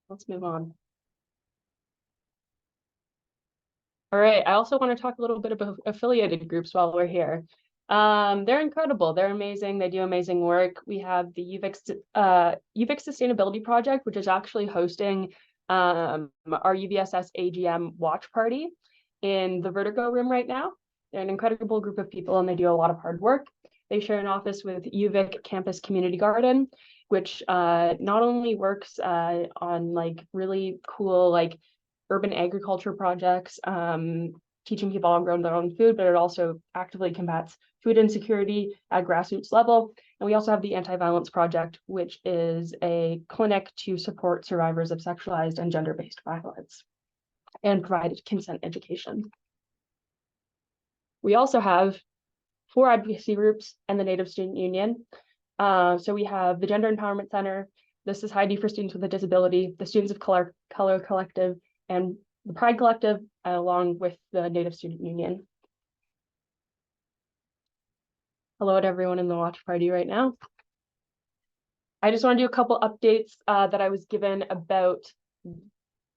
let's move on. All right, I also want to talk a little bit about affiliated groups while we're here. They're incredible. They're amazing. They do amazing work. We have the UVic Sustainability Project, which is actually hosting our UVSS AGM watch party in the Vertigo room right now. They're an incredible group of people and they do a lot of hard work. They share an office with UVic Campus Community Garden, which not only works on like really cool like urban agriculture projects, teaching people how to grow their own food, but it also actively combats food insecurity at grassroots level. And we also have the Anti-Violence Project, which is a clinic to support survivors of sexualized and gender-based violence and provide consent education. We also have 4 advocacy groups and the Native Student Union. So we have the Gender Empowerment Center, the Society for Students with a Disability, the Students of Color Collective, and the Pride Collective, along with the Native Student Union. Hello to everyone in the watch party right now. I just want to do a couple updates that I was given about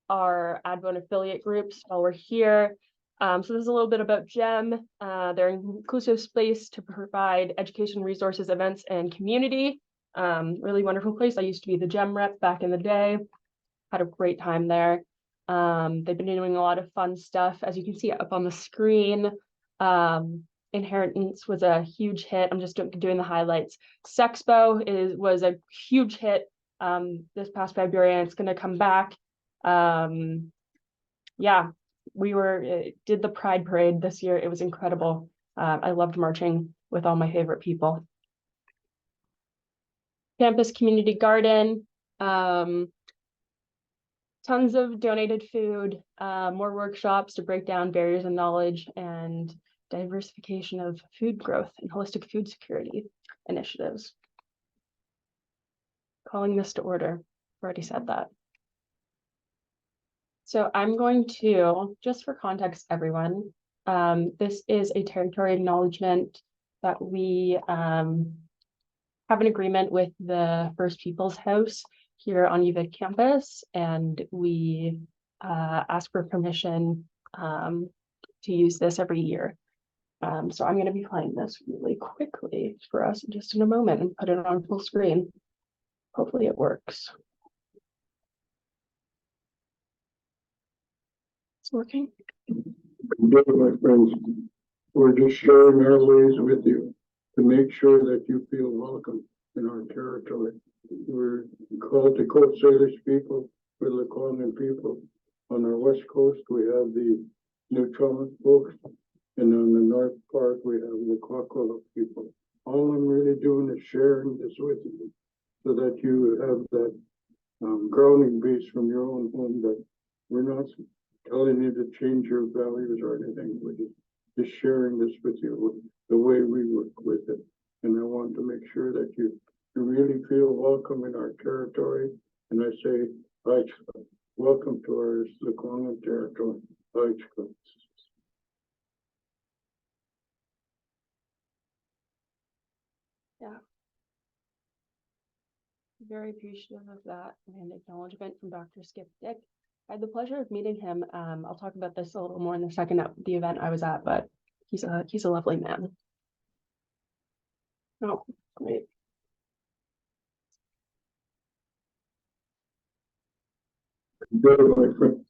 our AdVote affiliate groups while we're here. So this is a little bit about GEM. They're an inclusive space to provide education, resources, events, and community. Really wonderful place. I used to be the GEM rep back in the day. Had a great time there. They've been doing a lot of fun stuff, as you can see up on the screen. Inheritance was a huge hit. I'm just doing the highlights. Sexpo was a huge hit this past February, and it's going to come back. Yeah, we did the Pride Parade this year. It was incredible. I loved marching with all my favorite people. Campus Community Garden. Tons of donated food, more workshops to break down barriers in knowledge and diversification of food growth and holistic food security initiatives. Calling this to order. I've already said that. So I'm going to, just for context, everyone, this is a territory acknowledgement that we have an agreement with the First Peoples House here on UVic campus, and we ask for permission to use this every year. So I'm going to be playing this really quickly for us just in a moment and put it on full screen. Hopefully it works. It's working. Good, my friends. We're just sharing our ways with you to make sure that you feel welcome in our territory. We're called to Coast Salish people, we're the Lekwungen people. On our west coast, we have the Newfoundland folks, and on the north part, we have the Kwakwa people. All I'm really doing is sharing this with you so that you have that grounding base from your own home, that we're not telling you to change your values or anything. We're just sharing this with you, the way we work with it. And I want to make sure that you really feel welcome in our territory. And I say, welcome to our Lekwungen territory. Yeah. Very appreciative of that and acknowledgement from Dr. Skip Dick. I had the pleasure of meeting him. I'll talk about this a little more in the second at the event I was at, but he's a lovely man. Oh, great. Good, my friend.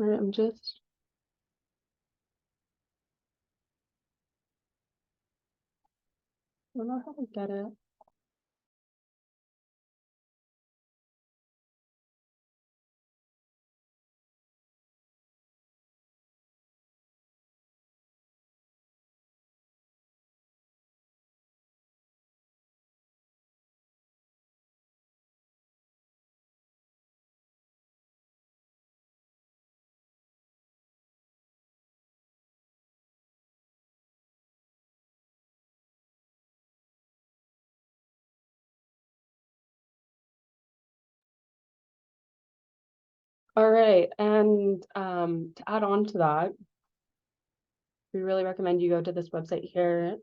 I'm just. I don't know how to get it. All right, and to add on to that, we really recommend you go to this website here,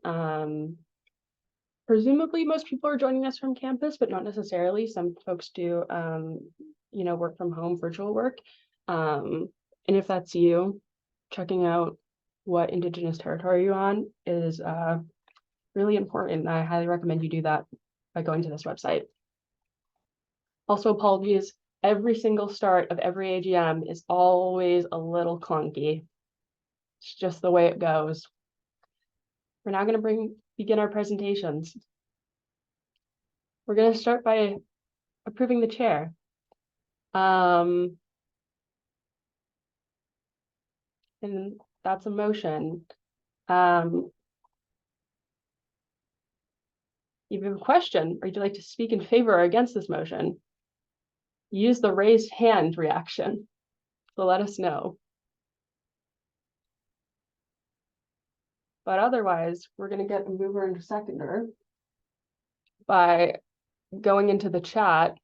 presumably most people are joining us from campus, but not necessarily. Some folks do, work from home, virtual work. And if that's you, checking out what Indigenous territory you're on is really important. I highly recommend you do that by going to this website. Also, apologies. Every single start of every AGM is always a little clunky. It's just the way it goes. We're now going to begin our presentations. We're going to start by approving the chair. And that's a motion. If you have a question, or you'd like to speak in favor or against this motion, use the raised hand reaction. So let us know. But otherwise, we're going to get a mover and a seconder by going into the chat.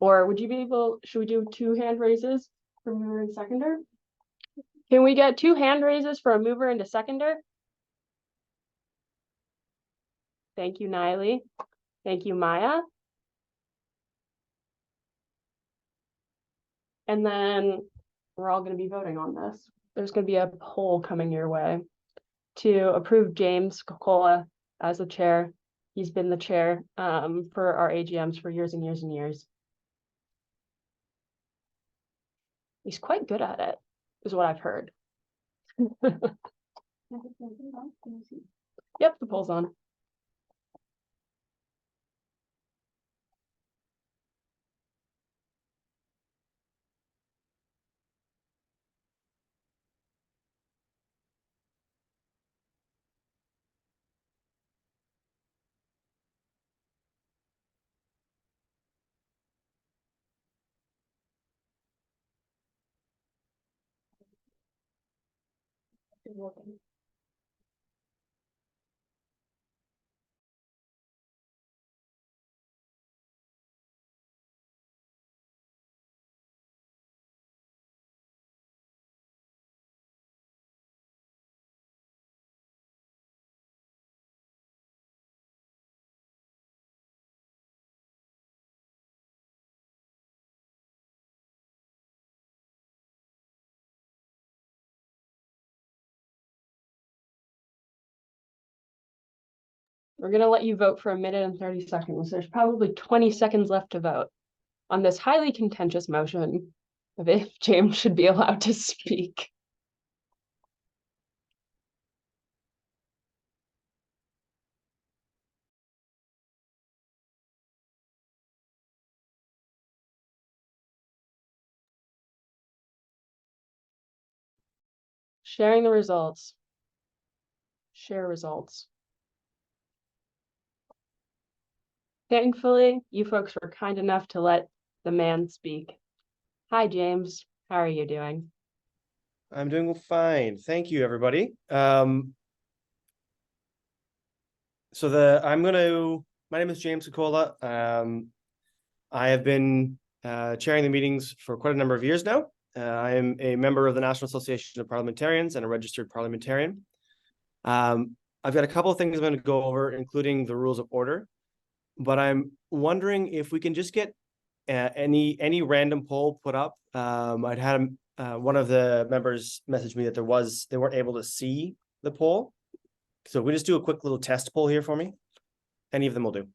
Or would you be able, should we do 2 hand raises for mover and seconder? Can we get 2 hand raises for a mover and a seconder? Thank you, Niley. Thank you, Maya. And then we're all going to be voting on this. There's going to be a poll coming your way to approve James Kokola as the chair. He's been the chair for our AGMs for years and years and years. He's quite good at it, is what I've heard. Yep, the poll's on. We're going to let you vote for 1 minute and 30 seconds. There's probably 20 seconds left to vote on this highly contentious motion of if James should be allowed to speak. Sharing the results. Share results. Thankfully, you folks were kind enough to let the man speak. Hi, James. How are you doing? I'm doing fine. Thank you, everybody. My name is James Kokola. I have been chairing the meetings for quite a number of years now. I am a member of the National Association of Parliamentarians and a registered parliamentarian. I've got a couple of things I'm going to go over, including the rules of order, but I'm wondering if we can just get any random poll put up. I'd had one of the members message me that they weren't able to see the poll. So we just do a quick little test poll here for me. Any of them will do.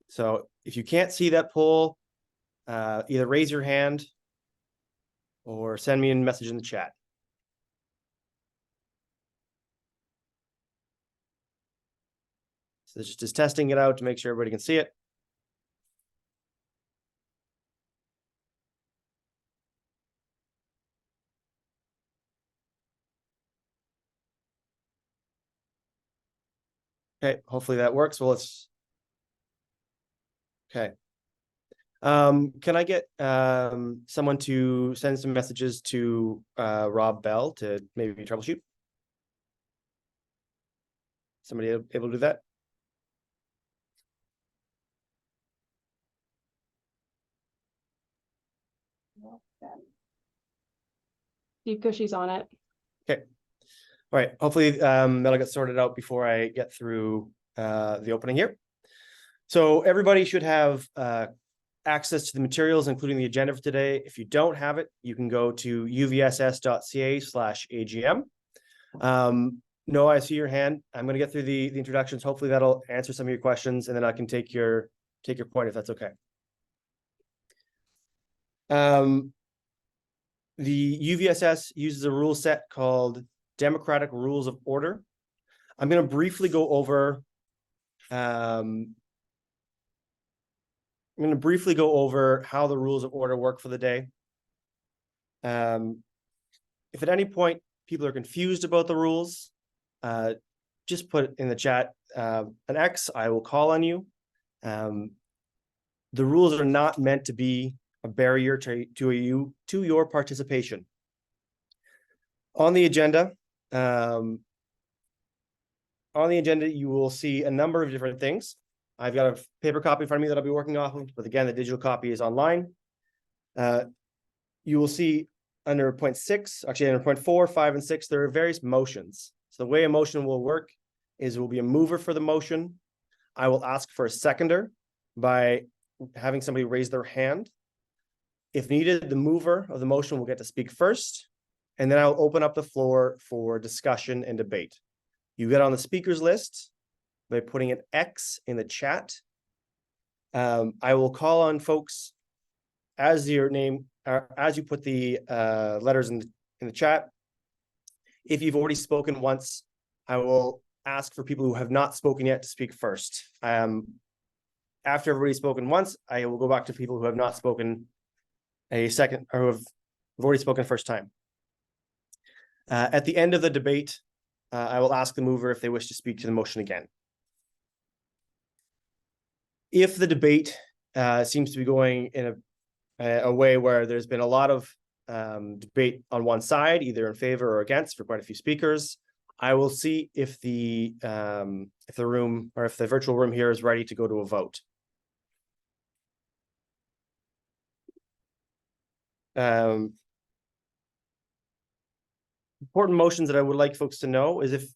So if you can't see that poll, either raise your hand or send me a message in the chat. So this is just testing it out to make sure everybody can see it. Okay, hopefully that works. Well, okay. Can I get someone to send some messages to Rob Bell to maybe troubleshoot? Somebody able to do that? Steve Cushy's on it. Okay. All right, hopefully that'll get sorted out before I get through the opening here. So everybody should have access to the materials, including the agenda for today. If you don't have it, you can go to uvss.ca/AGM. No, I see your hand. I'm going to get through the introductions. Hopefully that'll answer some of your questions, and then I can take your point if that's okay. The UVSS uses a rule set called Democratic Rules of Order. I'm going to briefly go over how the rules of order work for the day. If at any point people are confused about the rules, just put in the chat an X, I will call on you. The rules are not meant to be a barrier to your participation. On the agenda, you will see a number of different things. I've got a paper copy in front of me that I'll be working off of, but again, the digital copy is online. You will see under point 6, actually under point 4, 5, and 6, there are various motions. So the way a motion will work is it will be a mover for the motion. I will ask for a seconder by having somebody raise their hand. If needed, the mover of the motion will get to speak first, and then I'll open up the floor for discussion and debate. You get on the speakers list by putting an X in the chat. I will call on folks as your name, as you put the letters in the chat. If you've already spoken once, I will ask for people who have not spoken yet to speak first. After everybody's spoken once, I will go back to people who have not spoken a second, or who have already spoken first time. At the end of the debate, I will ask the mover if they wish to speak to the motion again. If the debate seems to be going in a way where there's been a lot of debate on one side, either in favor or against for quite a few speakers, I will see if the room, or if the virtual room here is ready to go to a vote. Important motions that I would like folks to know is if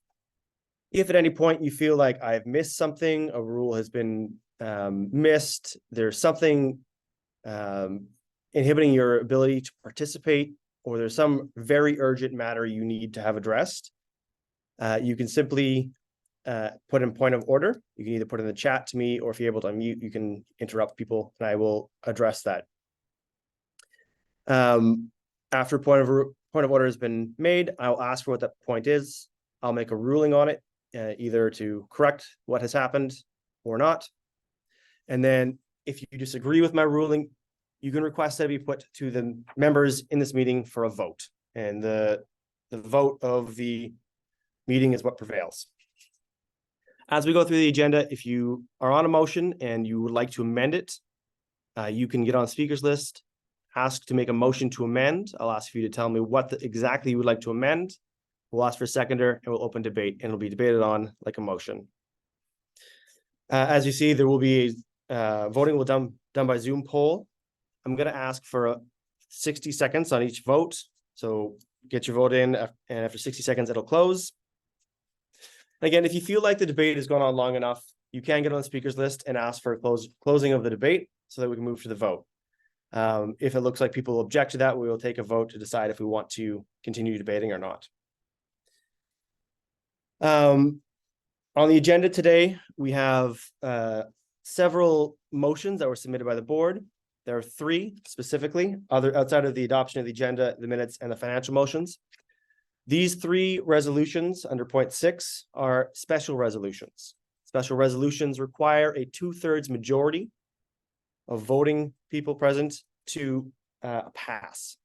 at any point you feel like I've missed something, a rule has been missed, there's something inhibiting your ability to participate, or there's some very urgent matter you need to have addressed, you can simply put in point of order. You can either put in the chat to me, or if you're able to unmute, you can interrupt people and I will address that. After point of order has been made, I'll ask for what that point is. I'll make a ruling on it, either to correct what has happened or not. And then if you disagree with my ruling, you can request that it be put to the members in this meeting for a vote. And the vote of the meeting is what prevails. As we go through the agenda, if you are on a motion and you would like to amend it, you can get on the speakers list, ask to make a motion to amend. I'll ask for you to tell me what exactly you would like to amend. We'll ask for a seconder and we'll open debate, and it'll be debated on like a motion. As you see, there will be voting will done by Zoom poll. I'm going to ask for 60 seconds on each vote. So get your vote in, and after 60 seconds, it'll close. Again, if you feel like the debate has gone on long enough, you can get on the speakers list and ask for a closing of the debate so that we can move to the vote. If it looks like people object to that, we will take a vote to decide if we want to continue debating or not. On the agenda today, we have several motions that were submitted by the board. There are 3 specifically, outside of the adoption of the agenda, the minutes, and the financial motions. These 3 resolutions under point 6 are special resolutions. Special resolutions require a 2/3 majority of voting people present to pass.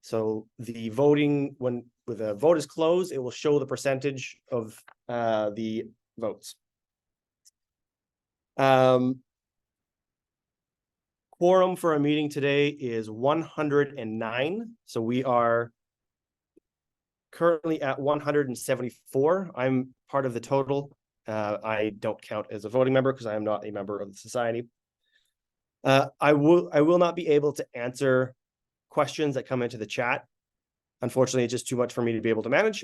So the voting, when the vote is closed, it will show the percentage of the votes. Quorum for our meeting today is 109. So we are currently at 174. I'm part of the total. I don't count as a voting member because I am not a member of the society. I will not be able to answer questions that come into the chat. Unfortunately, it's just too much for me to be able to manage.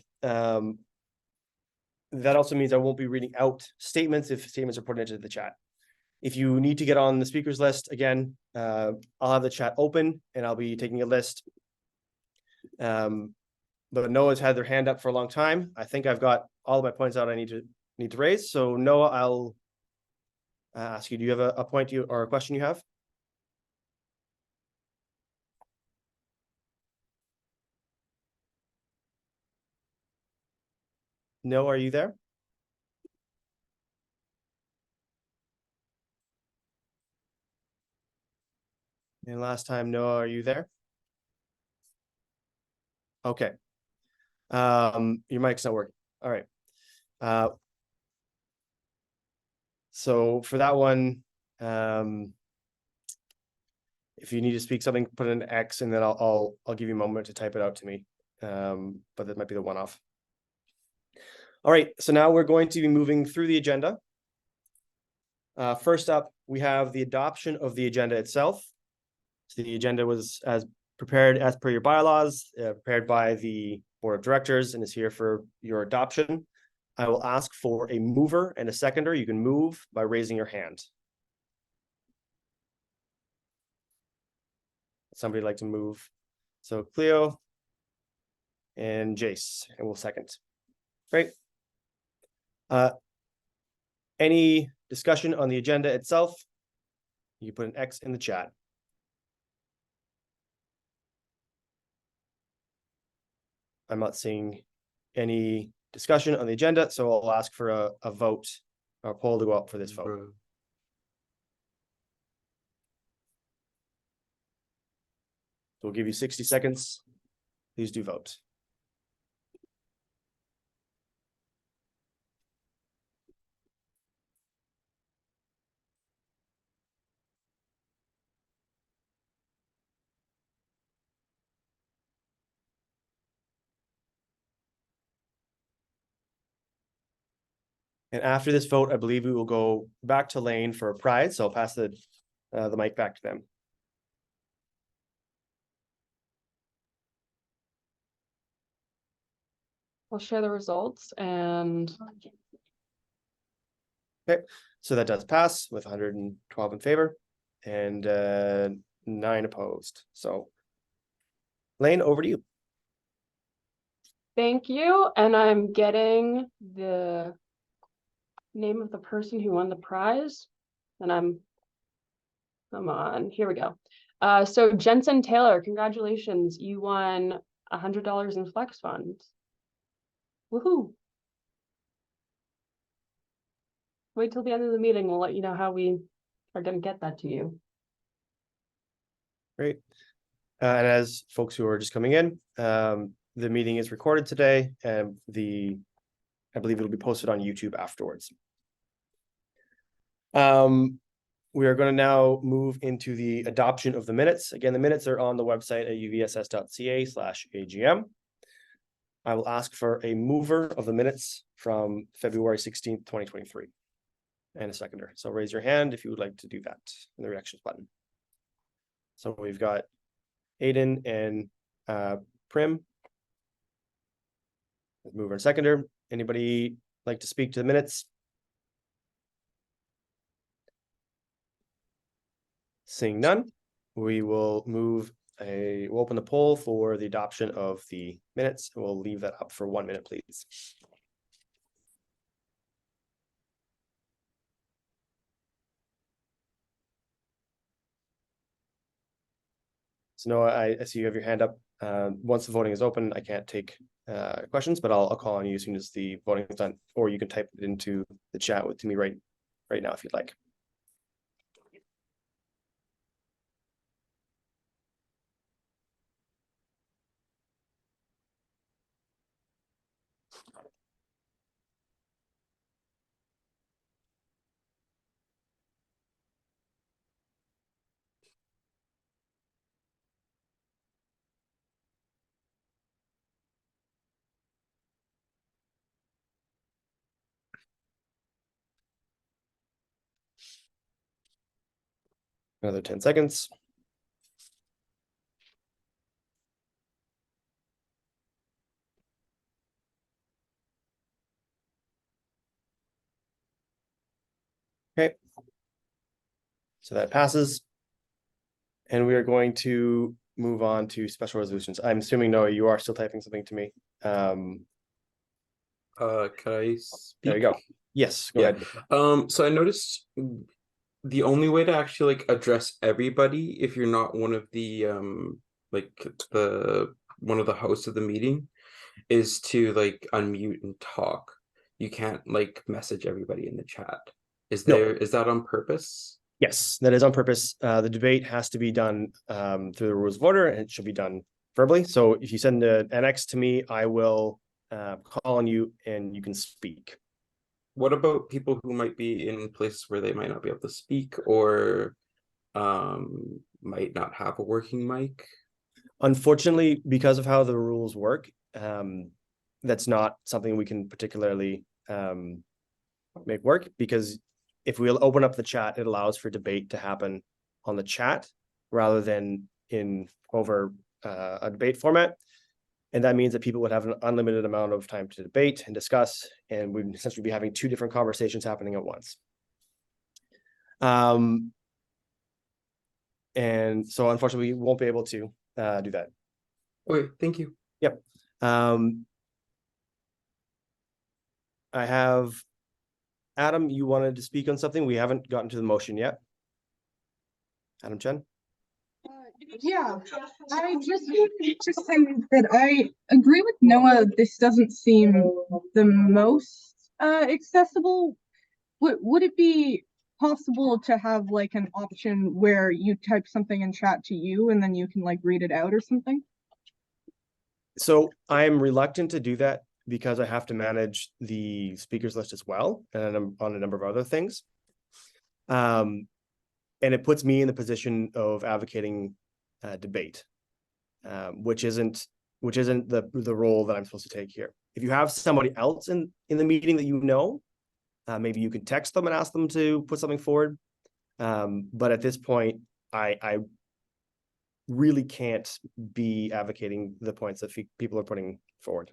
that also means I won't be reading out statements if statements are put into the chat. If you need to get on the speakers list, again, I'll have the chat open and I'll be taking a list. But Noah's had their hand up for a long time. I think I've got all of my points out I need to raise. So Noah, I'll ask you, do you have a point or a question you have? Noah, are you there? And last time, Noah, are you there? Okay. Your mic's not working. All right. So for that one, if you need to speak something, put an X, and then I'll give you a moment to type it out to me. But that might be the one-off. All right. So now we're going to be moving through the agenda. First up, we have the adoption of the agenda itself. So the agenda was prepared as per your bylaws, prepared by the board of directors, and is here for your adoption. I will ask for a mover and a seconder. You can move by raising your hand. Somebody like to move? So Cleo and Jace, and we'll second. Great. Any discussion on the agenda itself? You can put an X in the chat. I'm not seeing any discussion on the agenda, so I'll ask for a vote or poll to go up for this vote. We'll give you 60 seconds. Please do vote. And after this vote, I believe we will go back to Lane for a prize. So I'll pass the mic back to them. I'll share the results and Okay, so that does pass with 112 in favor and 9 opposed. So Lane, over to you. thank you. And I'm getting the name of the person who won the prize. And come on, here we go. So Jensen Taylor, congratulations. You won $100 in flex funds. Woohoo. Wait till the end of the meeting. We'll let you know how we are going to get that to you. Great. And as folks who are just coming in, the meeting is recorded today, and I believe it'll be posted on YouTube afterwards. We are going to now move into the adoption of the minutes. Again, the minutes are on the website at uvss.ca/AGM. I will ask for a mover of the minutes from February 16th, 2023, and a seconder. So raise your hand if you would like to do that in the reactions button. So we've got Aiden and Prim. Mover and seconder. Anybody like to speak to the minutes? Seeing none, we will we'll open the poll for the adoption of the minutes. We'll leave that up for 1 minute, please. So Noah, I see you have your hand up. Once the voting is open, I can't take questions, but I'll call on you as soon as the voting is done, or you can type it into the chat to me right now if you'd like. Another 10 seconds. So that passes. And we are going to move on to special resolutions. I'm assuming, Noah, you are still typing something to me. Can I speak? There you go. Yes, go Yeah. ahead. So I noticed the only way to actually like address everybody if you're not one of the one of the hosts of the meeting is to like unmute and talk. You can't like message everybody in the chat. Is that on purpose? Yes, that is on purpose. The debate has to be done through the rules of order, and it should be done verbally. So if you send an NX to me, I will call on you and you can speak. What about people who might be in places where they might not be able to speak or might not have a working mic? Unfortunately, because of how the rules work, that's not something we can particularly make work, because if we'll open up the chat, it allows for debate to happen on the chat rather than over a debate format. And that means that people would have an unlimited amount of time to debate and discuss, and we'd essentially be having two different conversations happening at once. And so unfortunately, we won't be able to do that. Okay, thank you. Yep. I have Adam, you wanted to speak on something? We haven't gotten to the motion yet. Adam Chen? Yeah, I just wanted to say that I agree with Noah. This doesn't seem the most accessible. Would it be possible to have like an option where you type something in chat to you and then you can like read it out or something? So I'm reluctant to do that because I have to manage the speakers list as well, and I'm on a number of other things. And it puts me in the position of advocating debate, which isn't the role that I'm supposed to take here. If you have somebody else in the meeting that you know, maybe you can text them and ask them to put something forward. But at this point, I really can't be advocating the points that people are putting forward.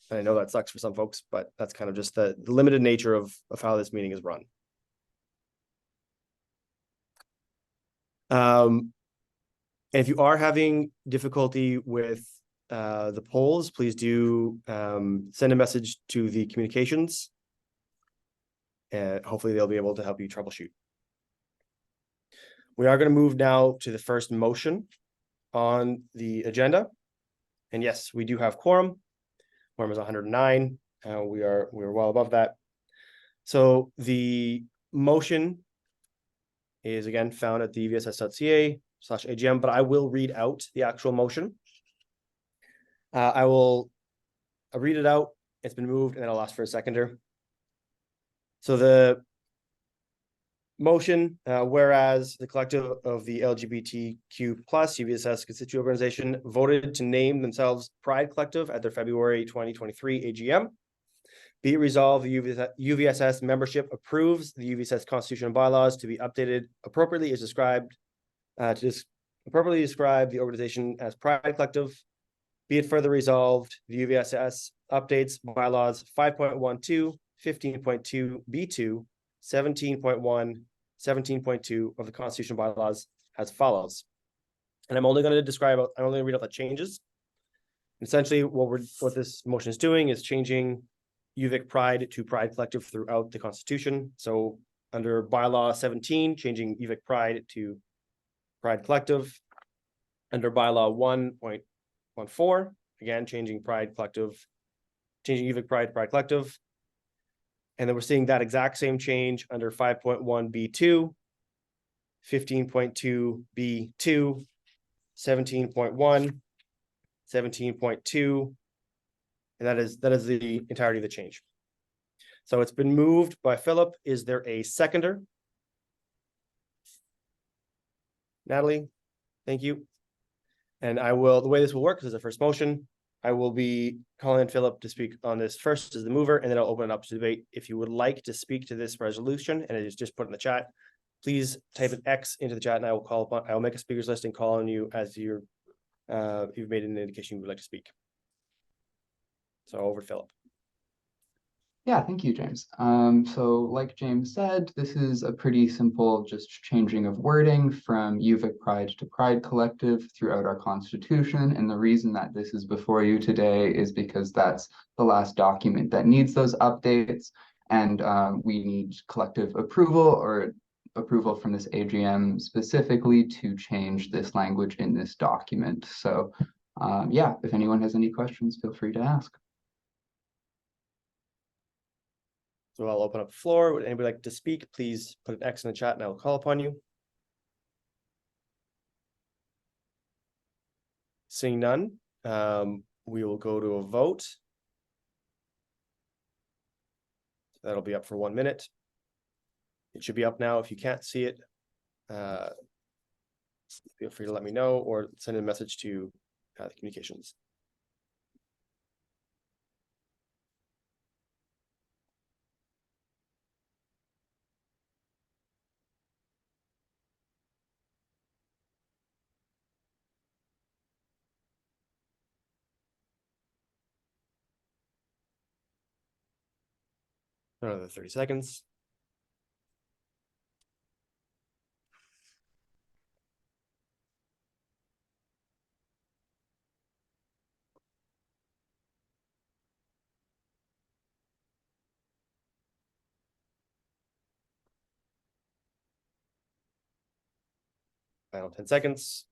And I know that sucks for some folks, but that's kind of just the limited nature of how this meeting is run. And if you are having difficulty with the polls, please do send a message to the communications, and hopefully they'll be able to help you troubleshoot. We are going to move now to the first motion on the agenda. And yes, we do have quorum. Quorum is 109. We're well above that. So the motion is again found at the uvss.ca/AGM, but I will read out the actual motion. I'll read it out. It's been moved, and then I'll ask for a seconder. So the motion, whereas the collective of the LGBTQ plus UVSS constituent organization voted to name themselves Pride Collective at their February 2023 AGM. Be it resolved, the UVSS membership approves the UVSS constitution and bylaws to be updated appropriately as described, to appropriately describe the organization as Pride Collective. Be it further resolved, the UVSS updates bylaws 5.12, 15.2, B2, 17.1, 17.2 of the constitution bylaws as follows. And I'm only going to read out the changes. Essentially, what this motion is doing is changing UVic Pride to Pride Collective throughout the Constitution. So under bylaw 17, changing UVic Pride to Pride Collective. Under bylaw 1.14, again, changing Pride Collective, changing UVic Pride to Pride Collective. And then we're seeing that exact same change under 5.1B2, 15.2B2, 17.1, 17.2, and that is the entirety of the change. So it's been moved by Philip. Is there a seconder? Natalie, thank you. And the way this will work is the first motion. I will be calling on Philip to speak on this first as the mover, and then I'll open it up to debate. If you would like to speak to this resolution, and it is just put in the chat, please type an X into the chat, and I will make a speakers list and call on you as you've made an indication you would like to speak. So over to Philip. Yeah, thank you, James. So like James said, this is a pretty simple just changing of wording from UVic Pride to Pride Collective throughout our Constitution. And the reason that this is before you today is because that's the last document that needs those updates. And we need collective approval or approval from this AGM specifically to change this language in this document. So yeah, if anyone has any questions, feel free to ask. So I'll open up the floor. Would anybody like to speak? Please put an X in the chat and I'll call upon you. Seeing none, we will go to a vote. That'll be up for 1 minute. It should be up now. If you can't see it, feel free to let me know or send a message to the communications. Another 30 seconds. Final 10 seconds.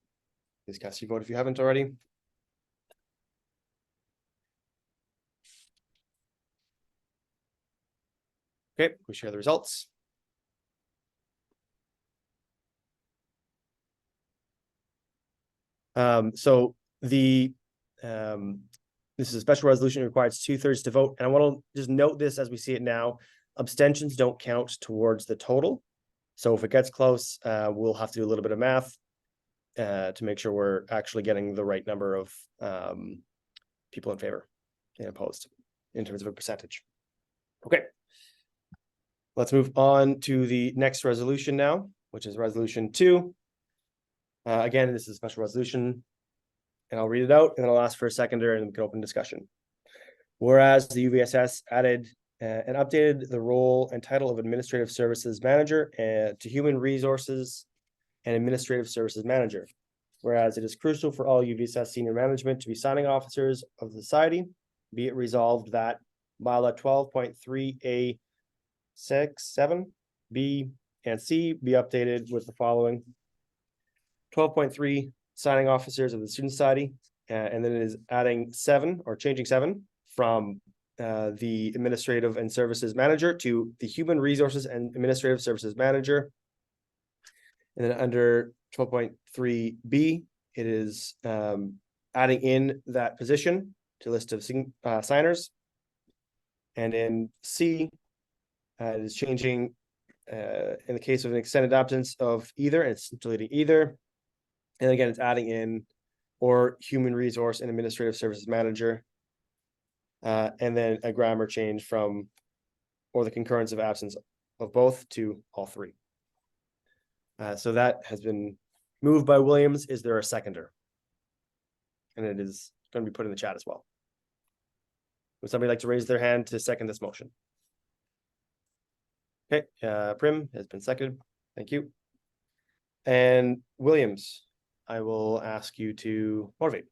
Please cast your vote if you haven't already. Okay, we share the results. So the this is a special resolution, requires 2/3 to vote, and I want to just note this as we see it now. Abstentions don't count towards the total. So if it gets close, we'll have to do a little bit of math to make sure we're actually getting the right number of people in favor and opposed in terms of a percentage. Okay. Let's move on to the next resolution now, which is resolution 2. Again, this is a special resolution, and I'll read it out, and then I'll ask for a seconder, and we can open discussion. Whereas the UVSS added and updated the role and title of Administrative Services Manager to Human Resources and Administrative Services Manager. Whereas it is crucial for all UVSS senior management to be signing officers of the society, be it resolved that bylaw 12.3A 6, 7, B, and C be updated with the following. 12.3, signing officers of the student society, and then it is adding 7 or changing 7 from the administrative and services manager to the human resources and administrative services manager. And then under 12.3B, it is adding in that position to list of signers. And in C, it is changing in the case of an extended absence of either, and it's deleting either. And again, it's adding in or human resource and administrative services manager. And then a grammar change from or the concurrence of absence of both to all 3. So that has been moved by Williams. Is there a seconder? And it is going to be put in the chat as well. Would somebody like to raise their hand to second this motion? Okay, Prim has been seconded. Thank you. And Williams, I will ask you to motivate.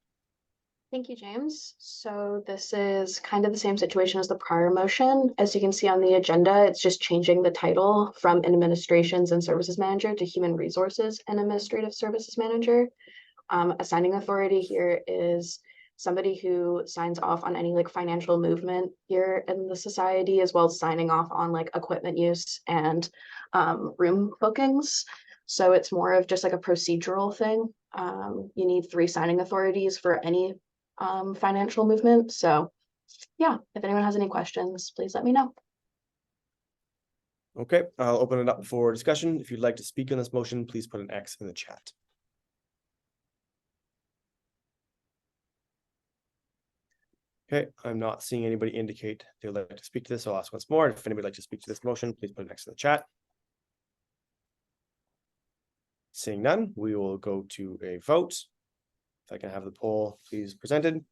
Thank you, James. So this is kind of the same situation as the prior motion. As you can see on the agenda, it's just changing the title from Administrations and Services Manager to Human Resources and Administrative Services Manager. Assigning authority here is somebody who signs off on any like financial movement here in the society, as well as signing off on like equipment use and room bookings. So it's more of just like a procedural thing. You need 3 signing authorities for any financial movement. So yeah, if anyone has any questions, please let me know. Okay, I'll open it up for discussion. If you'd like to speak on this motion, please put an X in the chat. Okay, I'm not seeing anybody indicate they would like to speak to this, so I'll ask once more. If anybody would like to speak to this motion, please put an X in the chat. Seeing none, we will go to a vote. If I can have the poll, please presented.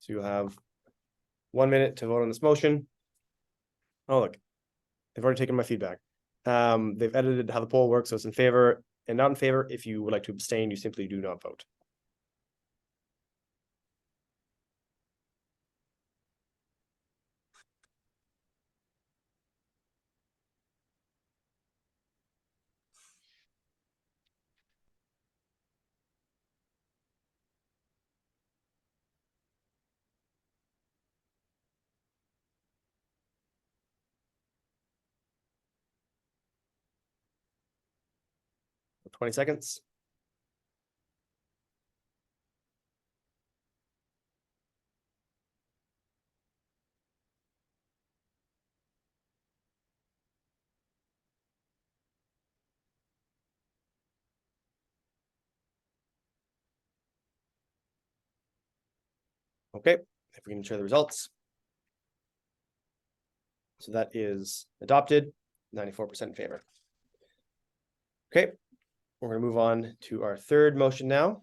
So you'll have 1 minute to vote on this motion. Oh, look, they've already taken my feedback. They've edited how the poll works, so it's in favor and not in favor. If you would like to abstain, you simply do not vote. For 20 seconds. Okay, if we can share the results. So that is adopted, 94% in favor. Okay, we're going to move on to our third motion now.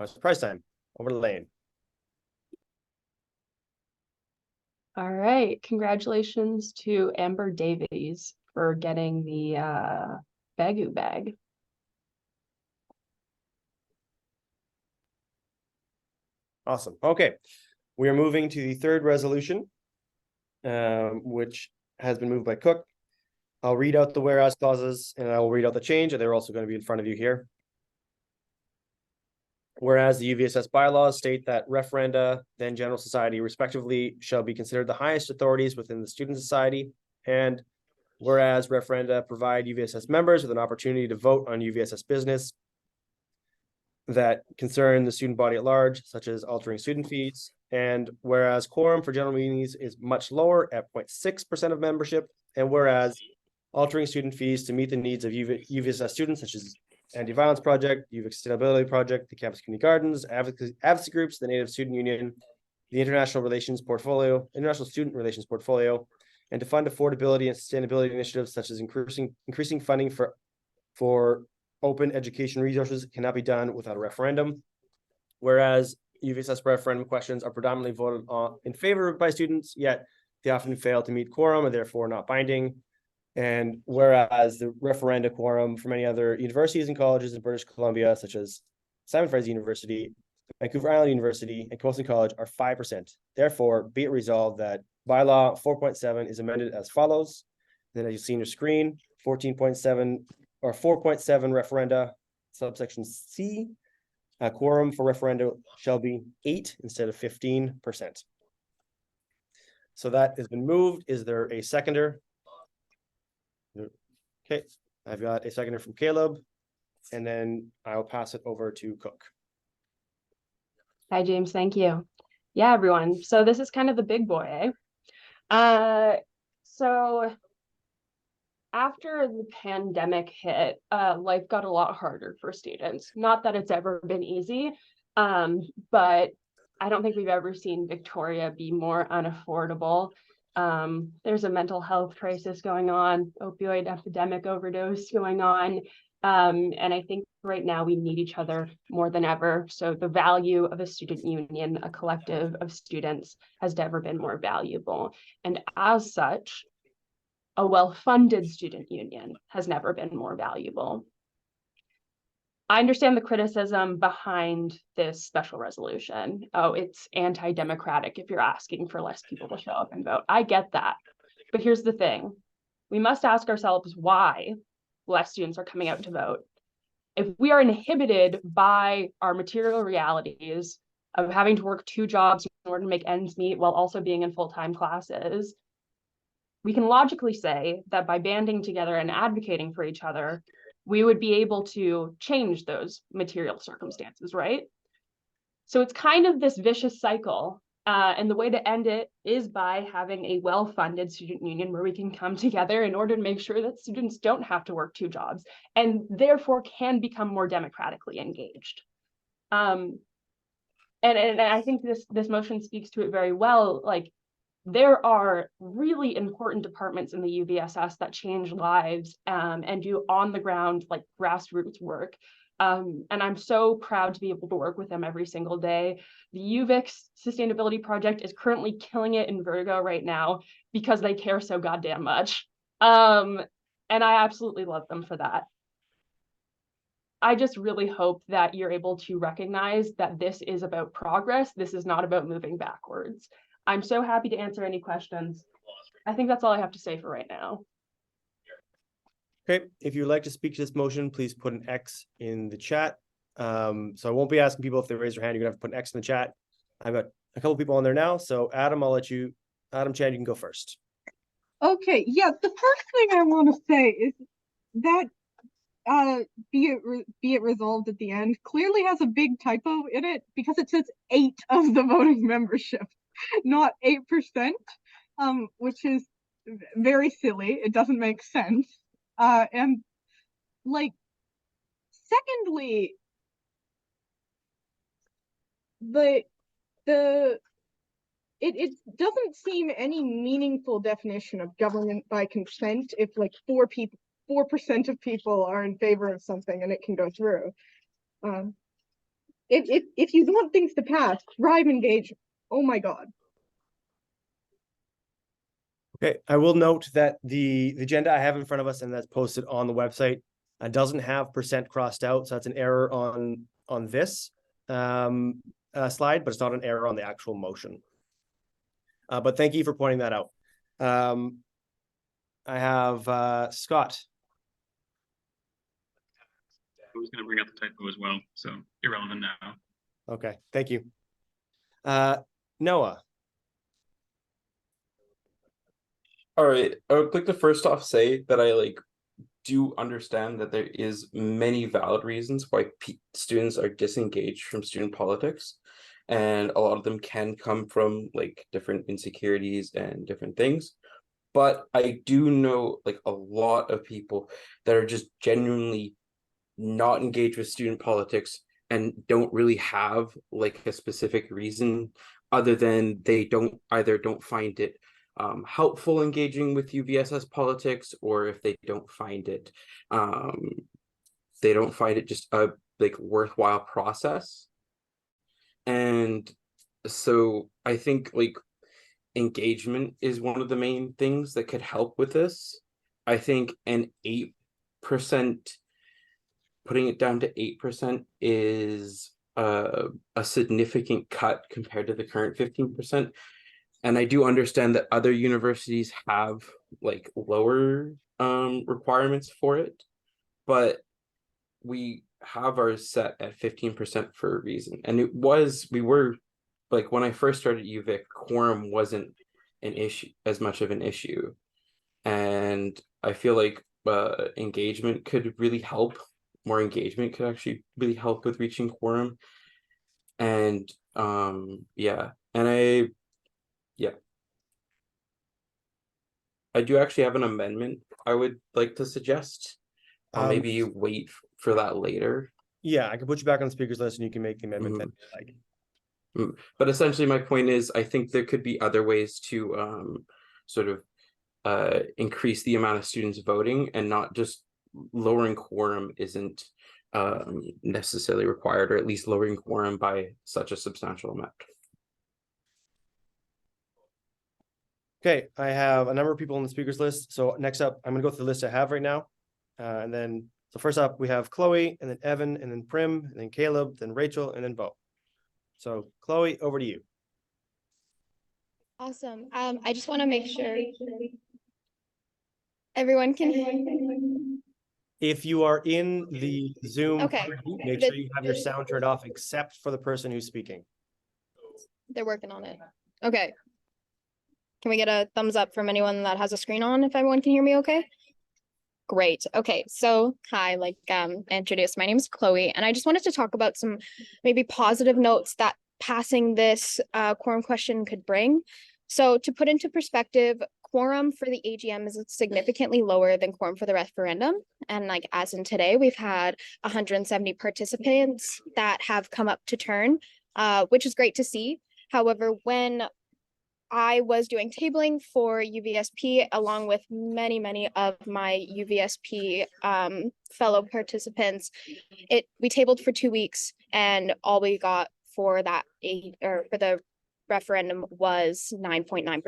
Surprise time. Over to Lane. All right, congratulations to Amber Davies for getting the Bagu bag. Awesome. Okay, we are moving to the third resolution, which has been moved by Cook. I'll read out the whereas clauses and I will read out the change, and they're also going to be in front of you here. Whereas the UVSS bylaws state that referenda, then general society respectively, shall be considered the highest authorities within the student society. And whereas referenda provide UVSS members with an opportunity to vote on UVSS business that concern the student body at large, such as altering student fees. And whereas quorum for general meetings is much lower at 0.6% of membership, and whereas altering student fees to meet the needs of UVSS students, such as Anti-Violence Project, UVic Sustainability Project, the Campus Community Gardens, advocacy groups, the Native Student Union, the International Student Relations Portfolio, and to fund affordability and sustainability initiatives such as increasing funding for open education resources cannot be done without a referendum. Whereas UVSS referendum questions are predominantly voted on in favor by students, yet they often fail to meet quorum and therefore not binding. And whereas the referenda quorum for many other universities and colleges in British Columbia, such as Simon Fraser University, Vancouver Island University, and Coastal College, are 5%. Therefore, be it resolved that bylaw 4.7 is amended as follows. Then, as you see on your screen, 14.7 or 4.7 referenda, subsection C, a quorum for referenda shall be 8 instead of 15%. So that has been moved. Is there a seconder? Okay, I've got a seconder from Caleb, and then I'll pass it over to Cook. Hi, James. Thank you. Yeah, everyone. So this is kind of the big boy, So after the pandemic hit, life got a lot harder for students. Not that it's ever been easy, but I don't think we've ever seen Victoria be more unaffordable. There's a mental health crisis going on, opioid epidemic overdose going on. And I think right now we need each other more than ever. So the value of a student union, a collective of students, has never been more valuable. And as such, a well-funded student union has never been more valuable. I understand the criticism behind this special resolution. Oh, it's anti-democratic if you're asking for less people to show up and vote. I get that. But here's the thing. We must ask ourselves why less students are coming out to vote. If we are inhibited by our material realities of having to work 2 jobs in order to make ends meet while also being in full-time classes, we can logically say that by banding together and advocating for each other, we would be able to change those material circumstances, right? So it's kind of this vicious cycle. And the way to end it is by having a well-funded student union where we can come together in order to make sure that students don't have to work 2 jobs and therefore can become more democratically engaged. And I think this motion speaks to it very well. Like, there are really important departments in the UVSS that change lives and do on the ground, like, grassroots work And I'm so proud to be able to work with them every single day. The UVic sustainability project is currently killing it in Virgo right now because they care so goddamn much. And I absolutely love them for that. I just really hope that you're able to recognize that this is about progress. This is not about moving backwards. I'm so happy to answer any questions. I think that's all I have to say for right now. Okay, if you'd like to speak to this motion, please put an X in the chat. So I won't be asking people if they raise their hand. You're gonna have to put an X in the chat. I've got a couple people on there now. So Adam, Adam Chan, you can go first. Okay, yeah, the first thing I want to say is that be it resolved at the end clearly has a big typo in it because it says 8 of the voting membership, not 8%, which is very silly. It doesn't make sense. And like, secondly, it doesn't seem any meaningful definition of government by consent if like 4% of people are in favor of something and it can go through. If you want things to pass, drive engagement. Oh my God. Okay, I will note that the agenda I have in front of us and that's posted on the website doesn't have % crossed out, so that's an error on this slide, but it's not an error on the actual motion. But thank you for pointing that out. I have Scott. I was going to bring up the typo as well, so irrelevant now. Okay, thank you. Noah. All right, I would like to first off say that I do understand that there is many valid reasons why students are disengaged from student politics, and a lot of them can come from different insecurities and different things. But I do know a lot of people that are just genuinely not engaged with student politics and don't really have a specific reason other than they don't find it helpful engaging with UVSS politics, or if they don't find it just a worthwhile process. And so I think engagement is one of the main things that could help with this. I think an 8%, putting it down to 8% is a significant cut compared to the current 15%. And I do understand that other universities have lower requirements for it, but we have ours set at 15% for a reason. And we were when I first started UVic, quorum wasn't an issue, as much of an issue. And I feel engagement could really help. More engagement could actually really help with reaching quorum. And yeah, and I do actually have an amendment I would like to suggest. I'll maybe wait for that later. Yeah, I can put you back on the speakers list and you can make the amendment that you like. But essentially my point is, I think there could be other ways to sort of increase the amount of students voting, and not just lowering quorum isn't necessarily required, or at least lowering quorum by such a substantial amount. Okay, I have a number of people on the speakers list. So next up, I'm going to go through the list I have right now. And then, so first up, we have Chloe, and then Evan, and then Prim, and then Caleb, then Rachel, and then Bo. So Chloe, over to you. Awesome. I just want to make sure everyone can hear me. If you are in the Zoom, Okay. Make sure you have your sound turned off except for the person who's speaking. They're working on it. Okay. Can we get a thumbs up from anyone that has a screen on if everyone can hear me okay? Great. Okay. So hi, introduced, my name is Chloe, and I just wanted to talk about some maybe positive notes that passing this quorum question could bring. So to put into perspective, quorum for the AGM is significantly lower than quorum for the referendum. And as in today, we've had 170 participants that have come up to turn, which is great to see. However, when I was doing tabling for UVSP along with many of my UVSP fellow participants. We tabled for 2 weeks, and all we got for for the referendum was 9.9%.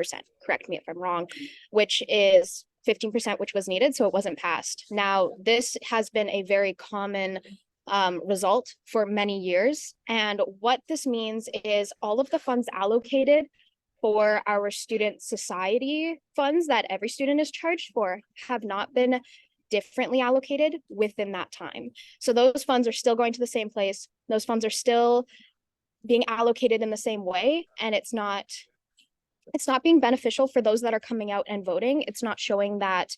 Correct me if I'm wrong, which is 15%, which was needed, so it wasn't passed. Now, this has been a very common result for many years, and what this means is all of the funds allocated for our student society funds that every student is charged for have not been differently allocated within that time. So those funds are still going to the same place. Those funds are still being allocated in the same way, and it's not being beneficial for those that are coming out and voting. It's not showing that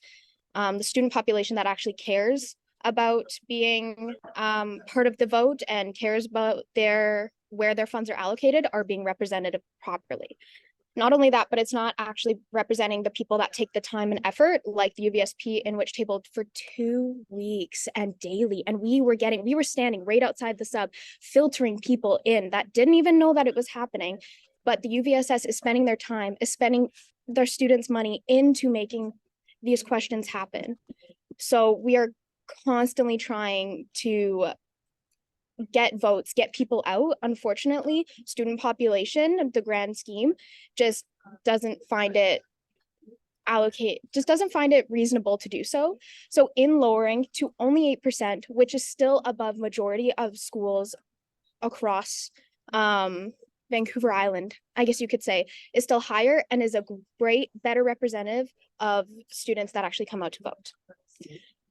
the student population that actually cares about being part of the vote and cares about where their funds are allocated are being represented properly. Not only that, but it's not actually representing the people that take the time and effort, like the UVSP, in which tabled for 2 weeks and daily. And we were standing right outside the sub, filtering people in that didn't even know that it was happening. But the UVSS is spending their time, is spending their students' money into making these questions happen. So we are constantly trying to get votes, get people out. Unfortunately, student population, the grand scheme, just doesn't find it reasonable to do so. So in lowering to only 8%, which is still above majority of schools across Vancouver Island, I guess you could say, is still higher and is a better representative of students that actually come out to vote.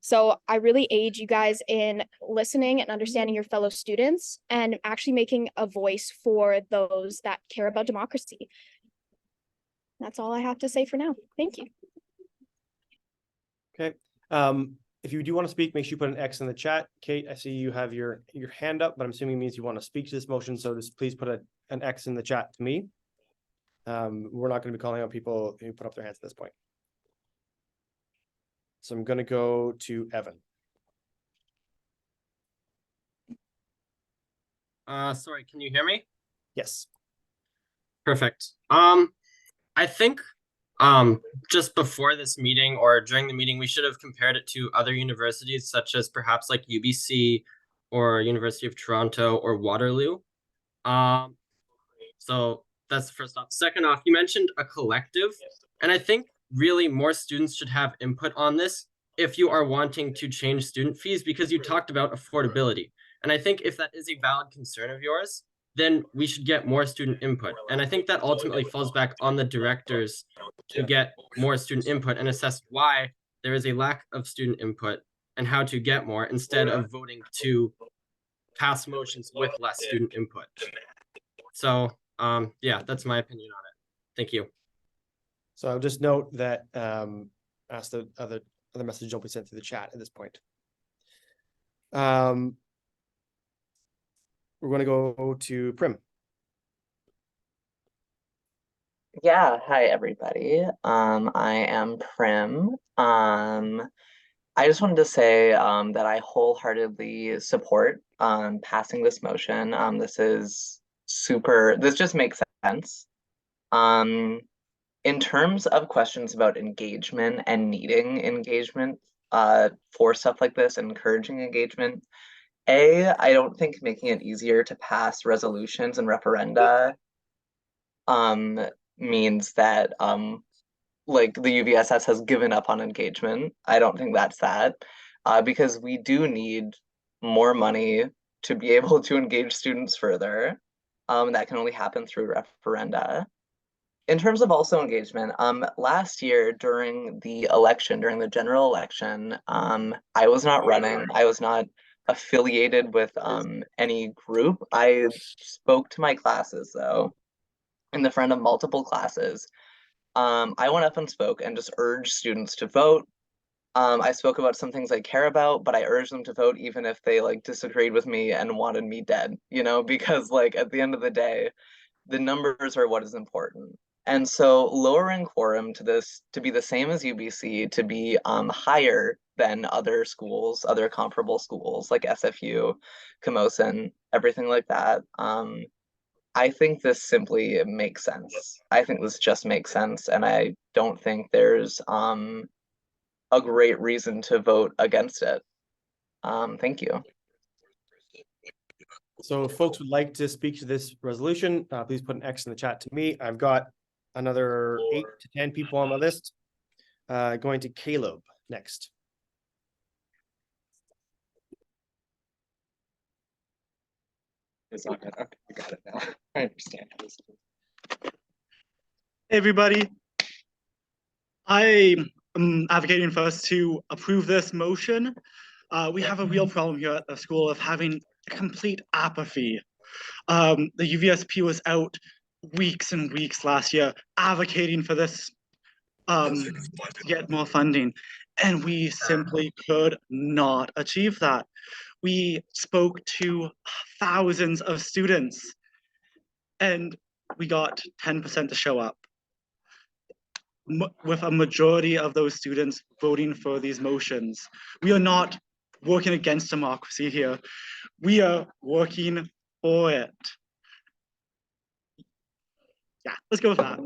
So I really aid you guys in listening and understanding your fellow students and actually making a voice for those that care about democracy. That's all I have to say for now. Thank you. Okay. If you do want to speak, make sure you put an X in the chat. Kate, I see you have your hand up, but I'm assuming it means you want to speak to this motion. So just please put an X in the chat to me. We're not going to be calling out people who put up their hands at this point. So I'm going to go to Evan. Sorry, can you hear me? Yes. Perfect. I think just before this meeting or during the meeting, we should have compared it to other universities, such as perhaps like UBC or University of Toronto or Waterloo. So that's the first off. Second off, you mentioned a collective, and I think really more students should have input on this if you are wanting to change student fees, because you talked about affordability. And I think if that is a valid concern of yours, then we should get more student input. And I think that ultimately falls back on the directors to get more student input and assess why there is a lack of student input and how to get more, instead of voting to pass motions with less student input. So yeah, that's my opinion on it. Thank you. So I'll just note that ask the other message don't be sent through the chat at this point. We're going to go to Prim. Yeah, hi everybody. I am Prim. I just wanted to say that I wholeheartedly support passing this motion. This just makes sense. In terms of questions about engagement and needing engagement for stuff like this, encouraging engagement, I don't think making it easier to pass resolutions and referenda means that like the UVSS has given up on engagement. I don't think that's that, because we do need more money to be able to engage students further. That can only happen through referenda. In terms of also engagement, last year during the general election, I was not running. I was not affiliated with any group. I spoke to my classes though, in the front of multiple classes. I went up and spoke and just urged students to vote. I spoke about some things I care about, but I urged them to vote even if they like disagreed with me and wanted me dead, because like at the end of the day, the numbers are what is important. And so lowering quorum to be the same as UBC, to be higher than other schools, other comparable schools like SFU, Camosun, everything like that, I think this simply makes sense. I think this just makes sense, and I don't think there's a great reason to vote against it. Thank you. So if folks would like to speak to this resolution, please put an X in the chat to me. I've got another 8 to 10 people on my list. Going to Caleb next. It's not good. Okay, I got it now. I understand. Hey everybody. I am advocating for us to approve this motion. We have a real problem here at the school of having a complete apathy. The UVSP was out weeks and weeks last year advocating for this to get more funding, and we simply could not achieve that. We spoke to thousands of students and we got 10% to show up, with a majority of those students voting for these motions. We are not working against democracy here. We are working for it. Yeah, let's go with that.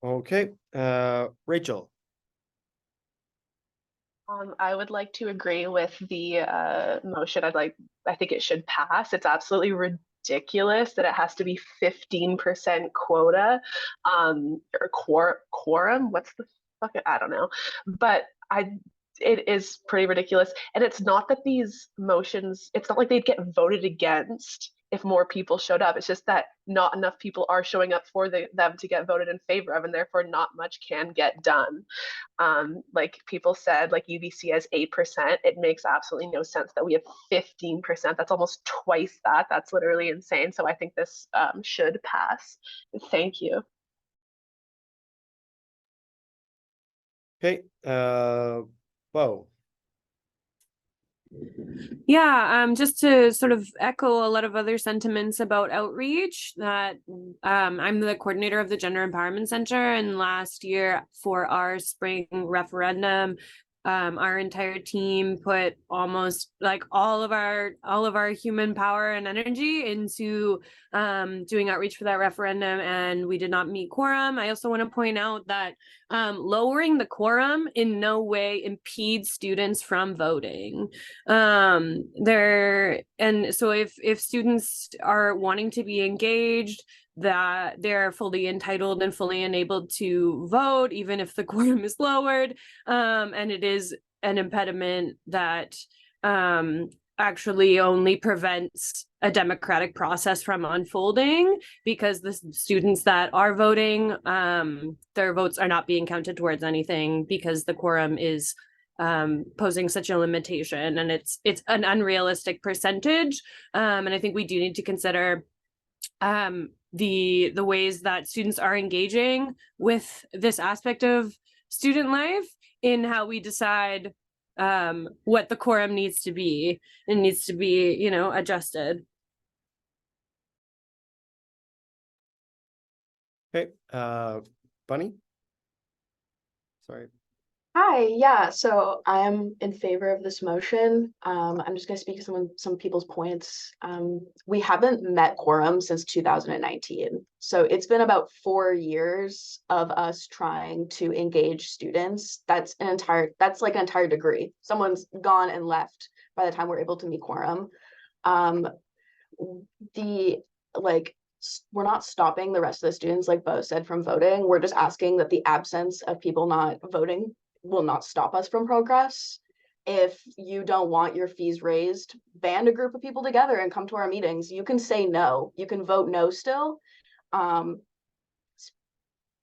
Okay, Rachel. I would like to agree with the motion. I think it should pass. It's absolutely ridiculous that it has to be 15% quota, or quorum. What's the fuck? I don't know, but it is pretty ridiculous. And it's not that these motions, it's not like they'd get voted against if more people showed up. It's just that not enough people are showing up for them to get voted in favor of, and therefore not much can get done. Like people said, like UBC has 8%. It makes absolutely no sense that we have 15%. That's almost twice that. That's literally insane. So I think this should pass. Thank you. Okay, Bo. Yeah, just to sort of echo a lot of other sentiments about outreach, that I'm the coordinator of the Gender Empowerment Center, and last year for our spring referendum, our entire team put almost like all of our human power and energy into doing outreach for that referendum, and we did not meet quorum. I also want to point out that lowering the quorum in no way impedes students from voting. And so if students are wanting to be engaged, that they're fully entitled and fully enabled to vote, even if the quorum is lowered. And it is an impediment that actually only prevents a democratic process from unfolding, because the students that are voting, their votes are not being counted towards anything because the quorum is posing such a limitation, and it's an unrealistic percentage. And I think we do need to consider the ways that students are engaging with this aspect of student life in how we decide what the quorum needs to be. It needs to be, you know, adjusted. Okay, Bunny. Sorry. Hi, yeah, so I'm in favor of this motion. I'm just gonna speak to some people's points. We haven't met quorum since 2019. So it's been about 4 years of us trying to engage students. That's like an entire degree. Someone's gone and left by the time we're able to meet quorum. We're not stopping the rest of the students, like Bo said, from voting. We're just asking that the absence of people not voting will not stop us from progress. If you don't want your fees raised, band a group of people together and come to our meetings. You can say no. You can vote no still.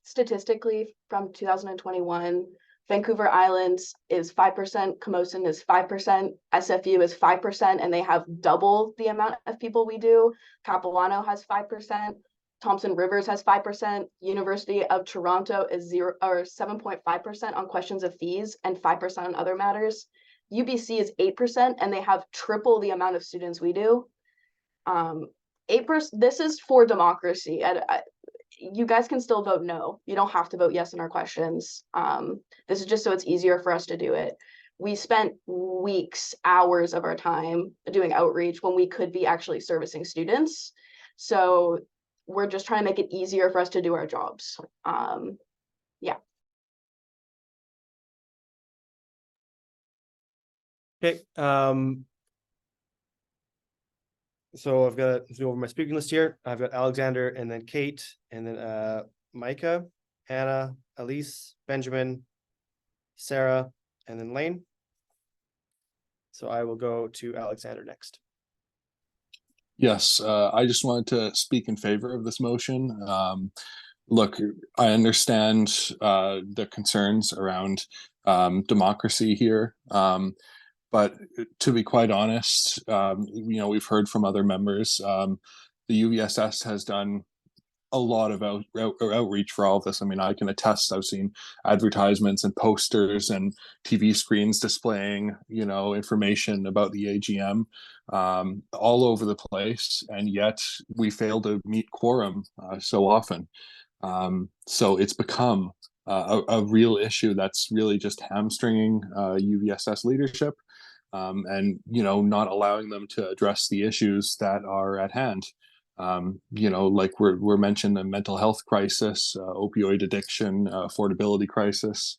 Statistically, from 2021, Vancouver Island is 5%, Camosun is 5%, SFU is 5%, and they have double the amount of people we do. Capilano has 5%. Thompson Rivers has 5%. University of Toronto is 7.5% on questions of fees and 5% on other matters. UBC is 8%, and they have triple the amount of students we do. 8%. This is for democracy. You guys can still vote no. You don't have to vote yes in our questions. This is just so it's easier for us to do it. we spent weeks, hours of our time doing outreach when we could be actually servicing students. So we're just trying to make it easier for us to do our jobs. Yeah. Okay. So I've got to go over my speaking list here. I've got Alexander and then Kate and then Micah, Hannah, Elise, Benjamin, Sarah, and then Lane. So I will go to Alexander next. Yes, I just wanted to speak in favor of this motion. Look, I understand the concerns around democracy here. But to be quite honest, we've heard from other members, the UVSS has done a lot of outreach for all of this. I mean, I can attest, I've seen advertisements and posters and TV screens displaying, information about the AGM all over the place. And yet we fail to meet quorum so often. So it's become a real issue that's really just hamstringing UVSS leadership and, not allowing them to address the issues that are at hand. Like we're mentioned the mental health crisis, opioid addiction, affordability crisis.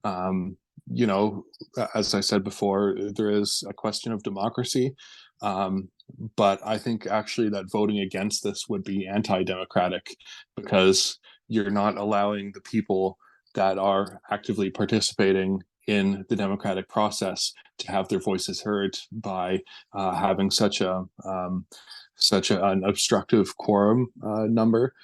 As I said before, there is a question of democracy. But I think actually that voting against this would be anti-democratic because you're not allowing the people that are actively participating in the democratic process to have their voices heard by having such an obstructive quorum number.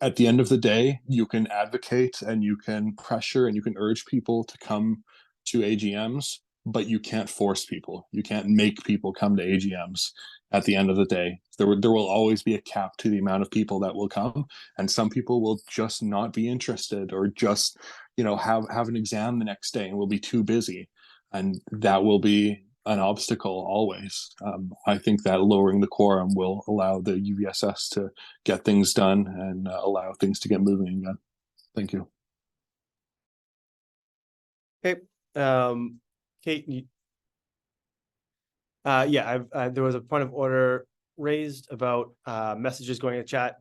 At the end of the day, you can advocate and you can pressure and you can urge people to come to AGMs, but you can't force people. You can't make people come to AGMs. At the end of the day, there will always be a cap to the amount of people that will come, and some people will just not be interested or just have an exam the next day and will be too busy, and that will be an obstacle always. I think that lowering the quorum will allow the UVSS to get things done and allow things to get moving again. Thank you. Okay. Kate, there was a point of order raised about messages going to chat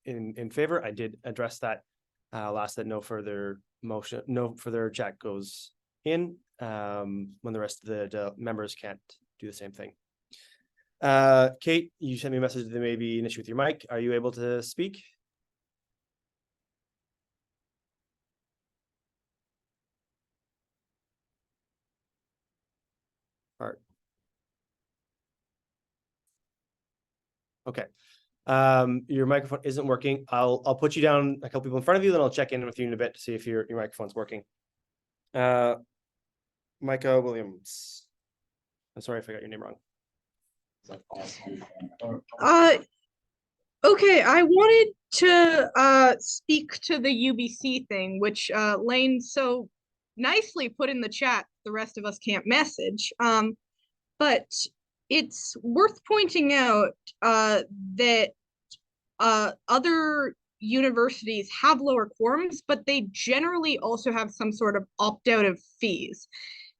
in favor. I did address that last, that no further chat goes in when the rest of the members can't do the same thing. Kate, you sent me a message that there may be an issue with your mic. Are you able to speak? All right. Okay. Your microphone isn't working. I'll put you down a couple people in front of you, then I'll check in with you in a bit to see if your microphone's working. Micah Williams. I'm sorry if I got your name wrong. Okay, I wanted to speak to the UBC thing, which Lane so nicely put in the chat. The rest of us can't message. But it's worth pointing out that other universities have lower quorums, but they generally also have some sort of opt-out of fees.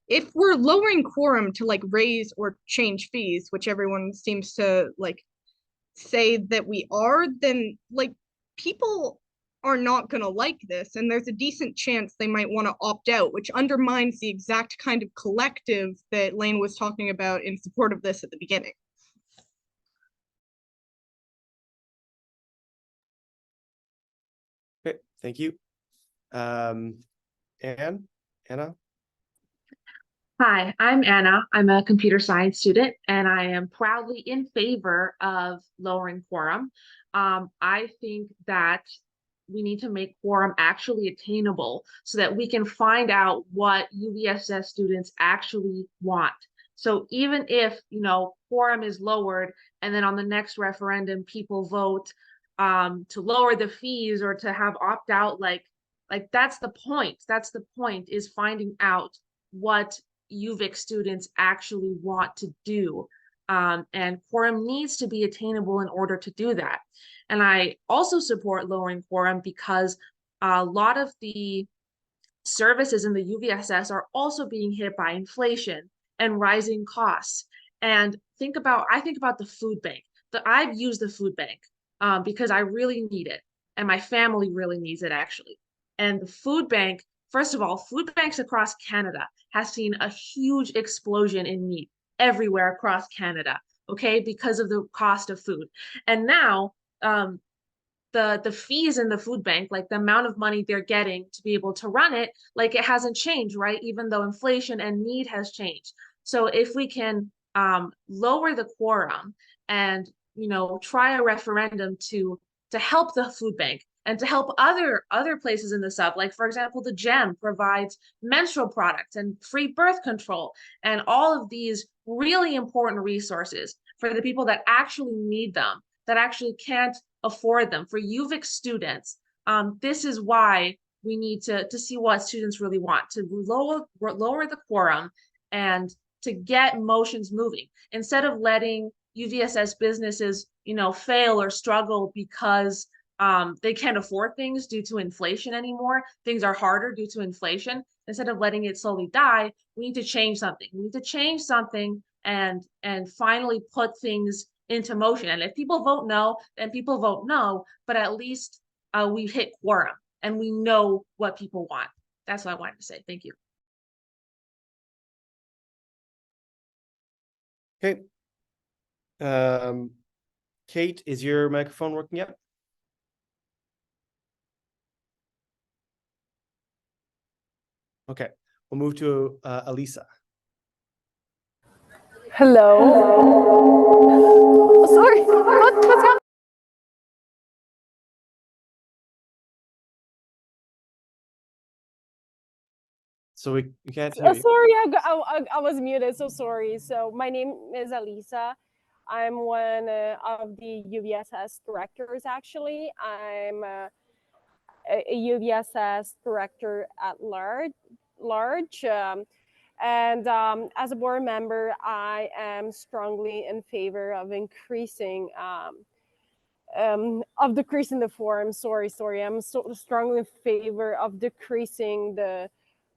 If we're lowering quorum to like raise or change fees, which everyone seems to like say that we are, then like people are not going to like this, and there's a decent chance they might want to opt out, which undermines the exact kind of collective that Lane was talking about in support of this at the beginning. Okay, thank you. Anna? Hi, I'm Anna. I'm a computer science student, and I am proudly in favor of lowering quorum. I think that we need to make quorum actually attainable so that we can find out what UVSS students actually want. So even if, quorum is lowered and then on the next referendum, people vote to lower the fees or to have opt out, like that's the point. That's the point, is finding out what UVic students actually want to do. And quorum needs to be attainable in order to do that. And I also support lowering quorum because a lot of the services in the UVSS are also being hit by inflation and rising costs. And I think about the food bank. I've used the food bank because I really need it, and my family really needs it actually. And the food bank, first of all, food banks across Canada has seen a huge explosion in need everywhere across Canada, okay, because of the cost of food. And now the fees in the food bank, like the amount of money they're getting to be able to run it, like it hasn't changed, right? Even though inflation and need has changed. So if we can lower the quorum and try a referendum to help the food bank and to help other places in the sub, like for example, the GEM provides menstrual products and free birth control and all of these really important resources for the people that actually need them, that actually can't afford them. For UVic students, this is why we need to see what students really want, to lower the quorum and to get motions moving instead of letting UVSS businesses, fail or struggle because they can't afford things due to inflation anymore. Things are harder due to inflation. Instead of letting it slowly die, we need to change something. We need to change something and finally put things into motion. And if people vote no, then people vote no, but at least we've hit quorum and we know what people want. That's what I wanted to say. Thank you. Okay. Kate, is your microphone working yet? Okay, we'll move to Elisa. Hello. Oh, sorry. What's happening? So we can't hear you. Sorry, I was muted. So sorry. So my name is Elisa. I'm one of the UVSS directors. Actually, I'm a UVSS director at large. And as a board member, I am strongly in favor of increasing decreasing the quorum. Sorry. I'm so strongly in favor of decreasing the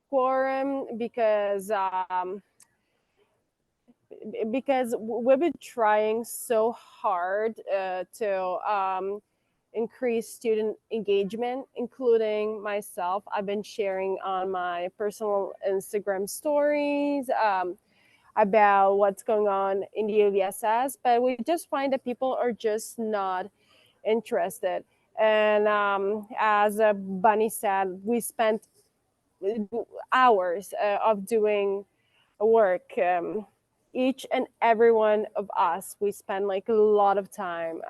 quorum because we've been trying so hard to increase student engagement, including myself. I've been sharing on my personal Instagram stories about what's going on in the UVSS, but we just find that people are just not interested. And as Bunny said, we spent hours of doing work. Each and every one of us, we spend like a lot of time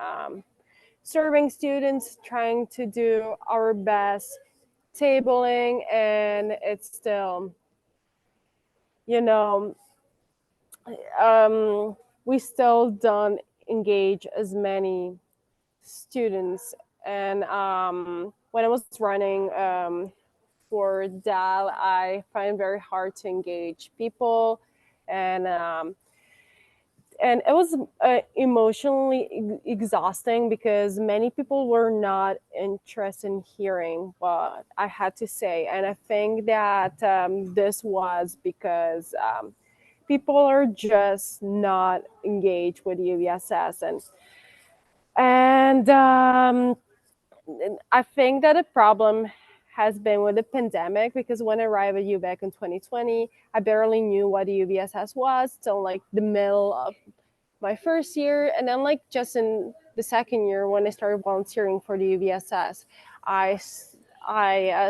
serving students, trying to do our best, tabling, and it's still, we still don't engage as many students. And when I was running for DAL, I find it very hard to engage people, and it was emotionally exhausting because many people were not interested in hearing what I had to say. And I think that this was because people are just not engaged with UVSS. And I think that the problem has been with the pandemic, because when I arrived at UVic in 2020, I barely knew what the UVSS was till like the middle of my first year. And then like just in the second year when I started volunteering for the UVSS, I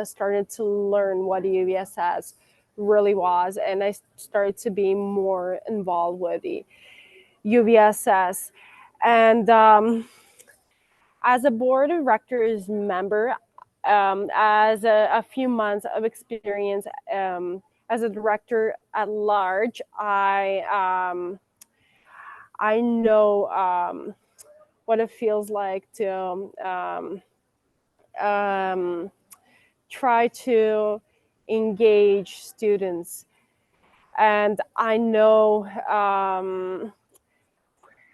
started to learn what the UVSS really was, and I started to be more involved with the UVSS. And as a board of directors member, as a few months of experience as a director at large, I know what it feels like to try to engage students. And I know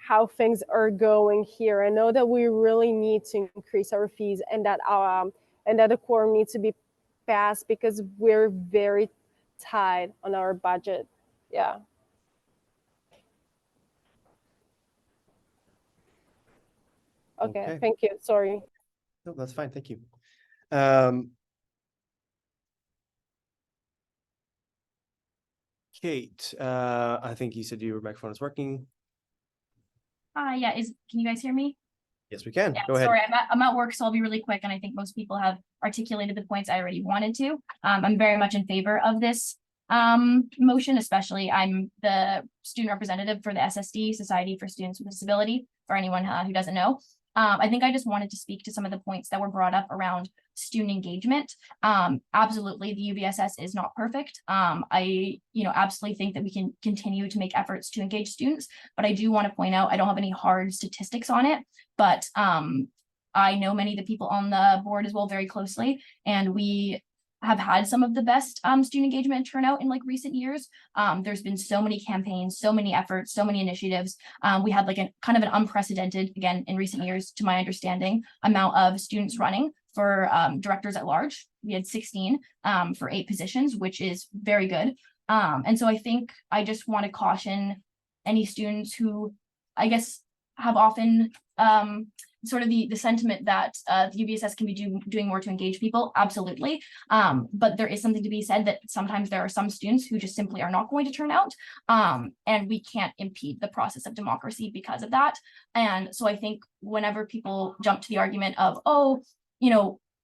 how things are going here. I know that we really need to increase our fees, and that the quorum needs to be fast because we're very tight on our budget. Yeah. Okay. Thank you. Sorry. No, that's fine. Thank you. Kate, I think you said your microphone is working. Yeah, can you guys hear me? Yes, we can. Yeah, Go ahead. sorry, I'm at work, so I'll be really quick, and I think most people have articulated the points I already wanted to. I'm very much in favor of this motion, especially I'm the student representative for the SSD, Society for Students with Disability, for anyone who doesn't know. I think I just wanted to speak to some of the points that were brought up around student engagement. Absolutely, the UVSS is not perfect. I absolutely think that we can continue to make efforts to engage students, but I do want to point out, I don't have any hard statistics on it, but I know many of the people on the board as well very closely, and we have had some of the best student engagement turnout in like recent years. There's been so many campaigns, so many efforts, so many initiatives. We had like kind of an unprecedented, again, in recent years, to my understanding, amount of students running for directors at large. We had 16 for 8 positions, which is very good. And so I think I just want to caution any students who, I guess, have often sort of the sentiment that the UVSS can be doing more to engage people. Absolutely. But there is something to be said that sometimes there are some students who just simply are not going to turn out, and we can't impede the process of democracy because of that. And so I think whenever people jump to the argument of, oh,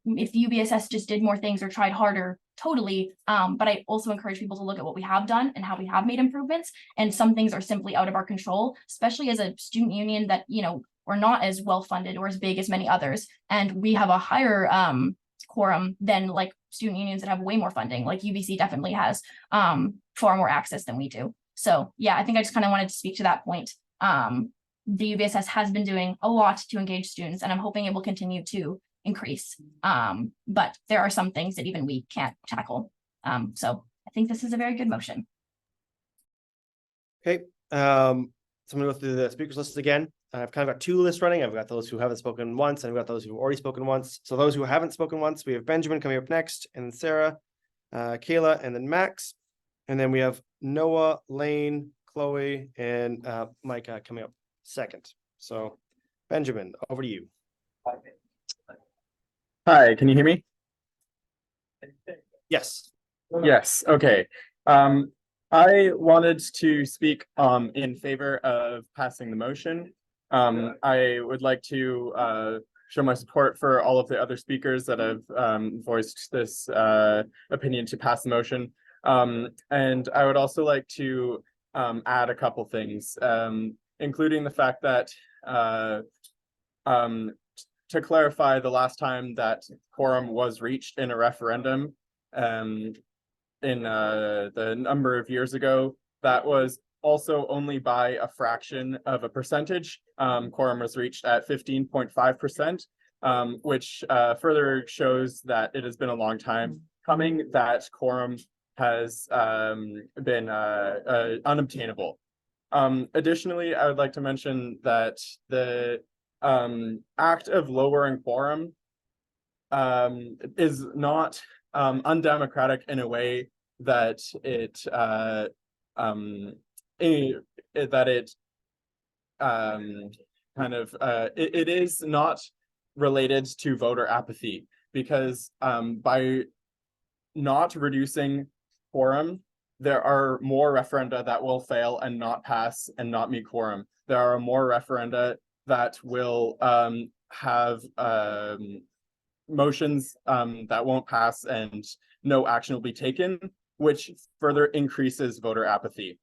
if the UVSS just did more things or tried harder, totally. But I also encourage people to look at what we have done and how we have made improvements. And some things are simply out of our control, especially as a student union that, we're not as well funded or as big as many others. And we have a higher quorum than like student unions that have way more funding, like UBC definitely has far more access than we do. So yeah, I think I just kind of wanted to speak to that point. The UVSS has been doing a lot to engage students, and I'm hoping it will continue to increase. But there are some things that even we can't tackle. So I think this is a very good motion. Okay. So I'm gonna go through the speakers list again. I've kind of got 2 lists running. I've got those who haven't spoken once, and I've got those who've already spoken once. So those who haven't spoken once, we have Benjamin coming up next, and then Sarah, Kayla, and then Max. And then we have Noah, Lane, Chloe, and Micah coming up second. So Benjamin, over to you. Hi, can you hear me? Yes. Yes, okay. I wanted to speak in favor of passing the motion. I would like to show my support for all of the other speakers that have voiced this opinion to pass the motion. And I would also like to add a couple things, including the fact that to clarify, the last time that quorum was reached in a referendum in the number of years ago, that was also only by a fraction of a percentage. Quorum was reached at 15.5%, which further shows that it has been a long time coming that quorum has been unobtainable. Additionally, I would like to mention that the act of lowering quorum is not undemocratic in a way that it it is not related to voter apathy, because by not reducing quorum, there are more referenda that will fail and not pass and not meet quorum. There are more referenda that will have motions that won't pass and no action will be taken, which further increases voter apathy.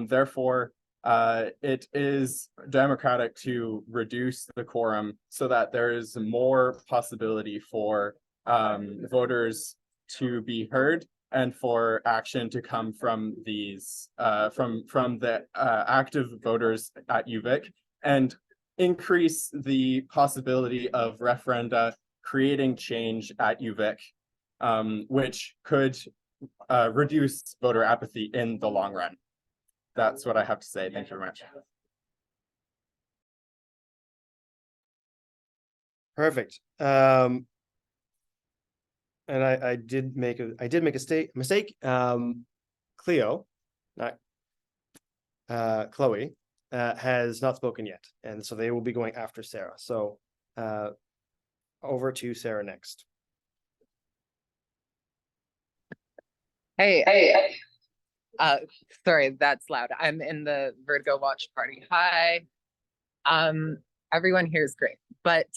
Therefore, it is democratic to reduce the quorum so that there is more possibility for voters to be heard and for action to come from these from the active voters at UVic, and increase the possibility of referenda creating change at UVic, which could reduce voter apathy in the long run. That's what I have to say. Thank you very much. Perfect. and I did make a mistake. Cleo, not Chloe, has not spoken yet, and so they will be going after Sarah. So over to Sarah next. Hey, sorry, that's loud. I'm in the Vertigo watch party. Hi. Everyone here is great, but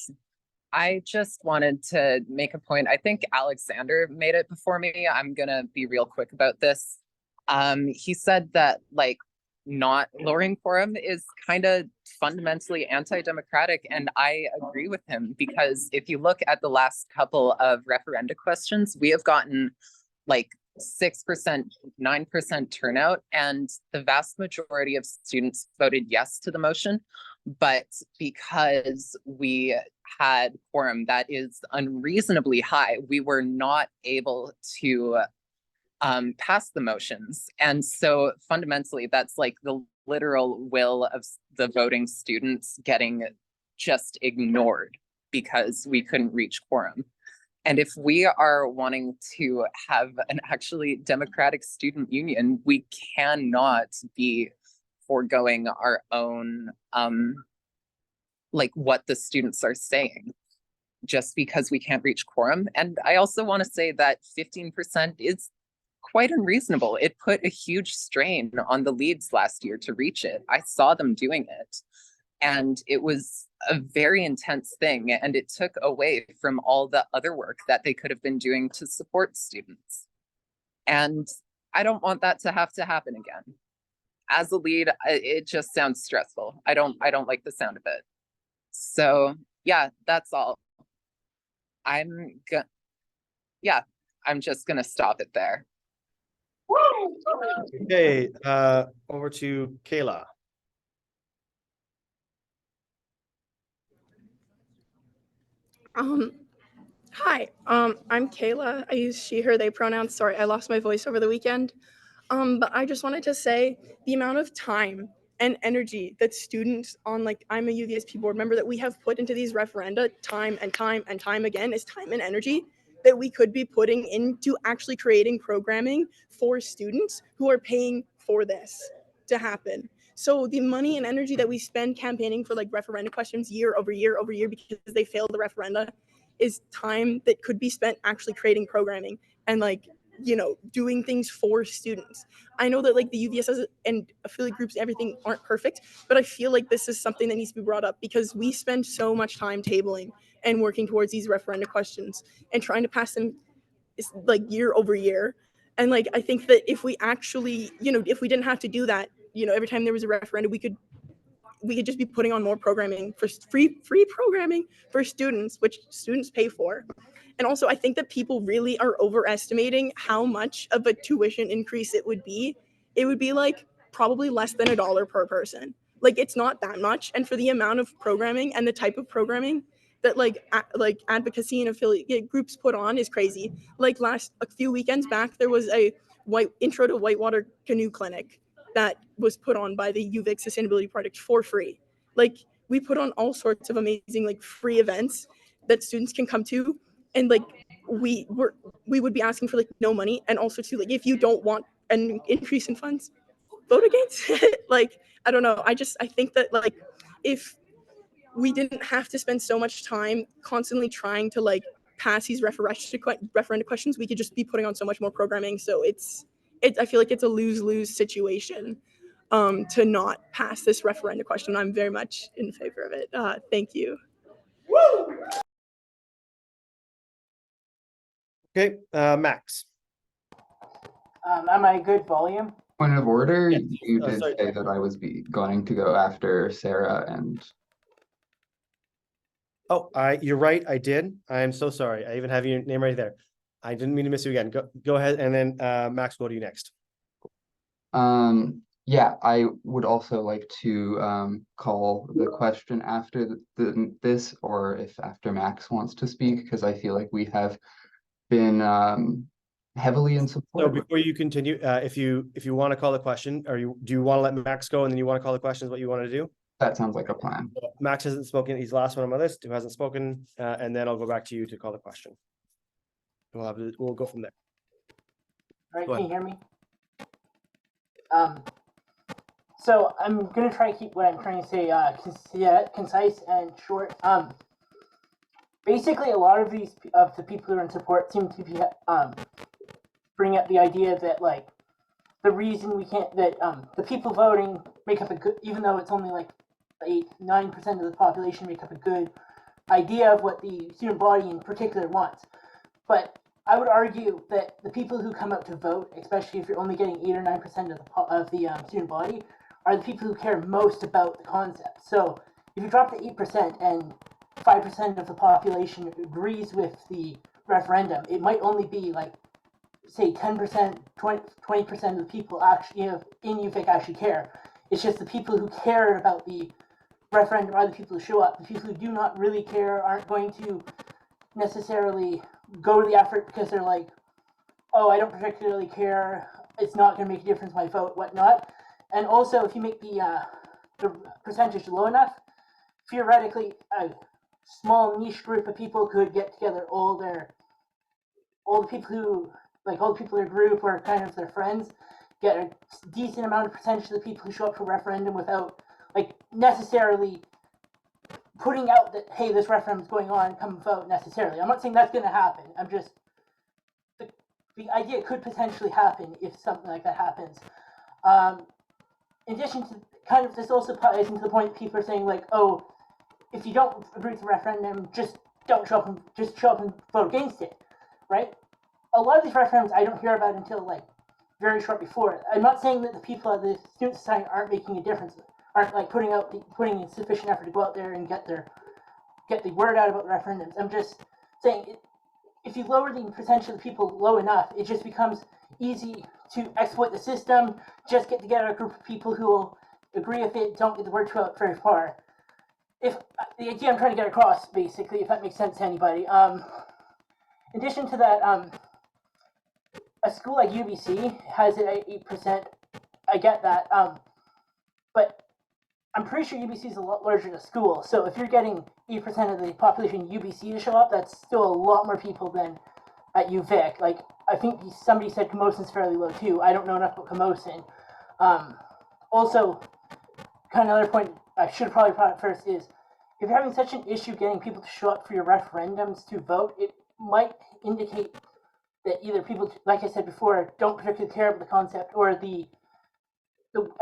I just wanted to make a point. I think Alexander made it before me. I'm gonna be real quick about this. He said that like not lowering quorum is kind of fundamentally anti-democratic, and I agree with him, because if you look at the last couple of referenda questions, we have gotten like 6%, 9% turnout, and the vast majority of students voted yes to the motion. But because we had quorum that is unreasonably high, we were not able to pass the motions. And so fundamentally, that's like the literal will of the voting students getting just ignored because we couldn't reach quorum. And if we are wanting to have an actually democratic student union, we cannot be foregoing our own, like what the students are saying, just because we can't reach quorum. And I also want to say that 15% is quite unreasonable. It put a huge strain on the leads last year to reach it. I saw them doing it, and it was a very intense thing, and it took away from all the other work that they could have been doing to support students. And I don't want that to have to happen again. As a lead, it just sounds stressful. I don't like the sound of it. So yeah, that's all. I'm just gonna stop it there. Okay, over to Kayla. Hi, I'm Kayla. I use she, her, they pronouns. Sorry, I lost my voice over the weekend. But I just wanted to say the amount of time and energy that students on, like, I'm a UVSP board member, that we have put into these referenda time and time and time again is time and energy that we could be putting into actually creating programming for students who are paying for this to happen. So the money and energy that we spend campaigning for like referenda questions year over year over year because they failed the referenda is time that could be spent actually creating programming and like, you know, doing things for students. I know that like the UVSS and affiliate groups and everything aren't perfect, but I feel like this is something that needs to be brought up because we spend so much time tabling and working towards these referenda questions and trying to pass them like year over year. And like, I think that if we actually, you know, if we didn't have to do that, you know, every time there was a referendum, we could just be putting on more programming for free programming for students, which students pay for. And also, I think that people really are overestimating how much of a tuition increase it would be. It would be like probably less than $1 per person. Like, it's not that much. And for the amount of programming and the type of programming that like advocacy and affiliate groups put on is crazy. Like a few weekends back, there was a intro to whitewater canoe clinic that was put on by the UVic Sustainability Project for free. Like, we put on all sorts of amazing like free events that students can come to, and like we would be asking for like no money, and also to like, if you don't want an increase in funds, vote against it. Like, I don't know. I think that like if we didn't have to spend so much time constantly trying to like pass these referenda questions, we could just be putting on so much more programming. So I feel like it's a lose-lose situation to not pass this referenda question. I'm very much in favor of it. Thank you. Okay, Max. Am I good volume? Point of order, Yes. you did Sorry. say that I was going to go after Sarah and... Oh, you're right, I did. I'm so sorry. I even have your name right there. I didn't mean to miss you again. Go ahead, and then Max, go to you next. Yeah, I would also like to call the question after this, or if after Max wants to speak, because I feel like we have been heavily in support. So before you continue, if you want to call the question, do you want to let Max go and then you want to call the questions, what you want to do? That sounds like a plan. Max hasn't spoken. He's the last one on my list who hasn't spoken, and then I'll go back to you to call the question. we'll go from there. All right, Go can you ahead. hear me? So I'm gonna try to keep what I'm trying to say concise and short. Basically, a lot of the people who are in support seem to be bring up the idea that like the reason we can't the people voting make up a good, even though it's only like 8-9% of the population, make up a good idea of what the student body in particular wants. But I would argue that the people who come out to vote, especially if you're only getting 8 or 9% of the student body, are the people who care most about the concept. So if you drop to 8% and 5% of the population agrees with the referendum, it might only be like, say, 10%, 20% of the people actually in UVic actually care. It's just the people who care about the referendum are the people who show up. The people who do not really care aren't going to necessarily go to the effort because they're like, oh, I don't particularly care, it's not going to make a difference my vote, whatnot. And also, if you make the percentage low enough, theoretically, a small niche group of people could get together all the people who, like all the people in their group or kind of their friends, get a decent amount of percentage of the people who show up for referendum without like necessarily putting out that, hey, this referendum is going on, come vote necessarily. I'm not saying that's going to happen. I'm just, the idea could potentially happen if something like that happens. In addition to kind of, this also ties into the point people are saying like, oh, if you don't agree with the referendum, just don't show up and vote against it, right? A lot of these referendums I don't hear about until like very short before. I'm not saying that the people at the student society aren't making a difference, aren't like putting in sufficient effort to go out there and get the word out about the referendums. I'm just saying if you lower the percentage of the people low enough, it just becomes easy to exploit the system, just get together a group of people who will agree with it, don't get the word out very far. If the idea I'm trying to get across, basically, if that makes sense to anybody. In addition to that, a school like UBC has it at 8%. I get that, but I'm pretty sure UBC is a lot larger than a school. So if you're getting 8% of the population UBC to show up, that's still a lot more people than at UVic. Like I think somebody said Camosun's fairly low too. I don't know enough about Camosun. Also, kind of another point I should have probably brought up first is if you're having such an issue getting people to show up for your referendums to vote, it might indicate that either people, like I said before, don't particularly care about the concept, or the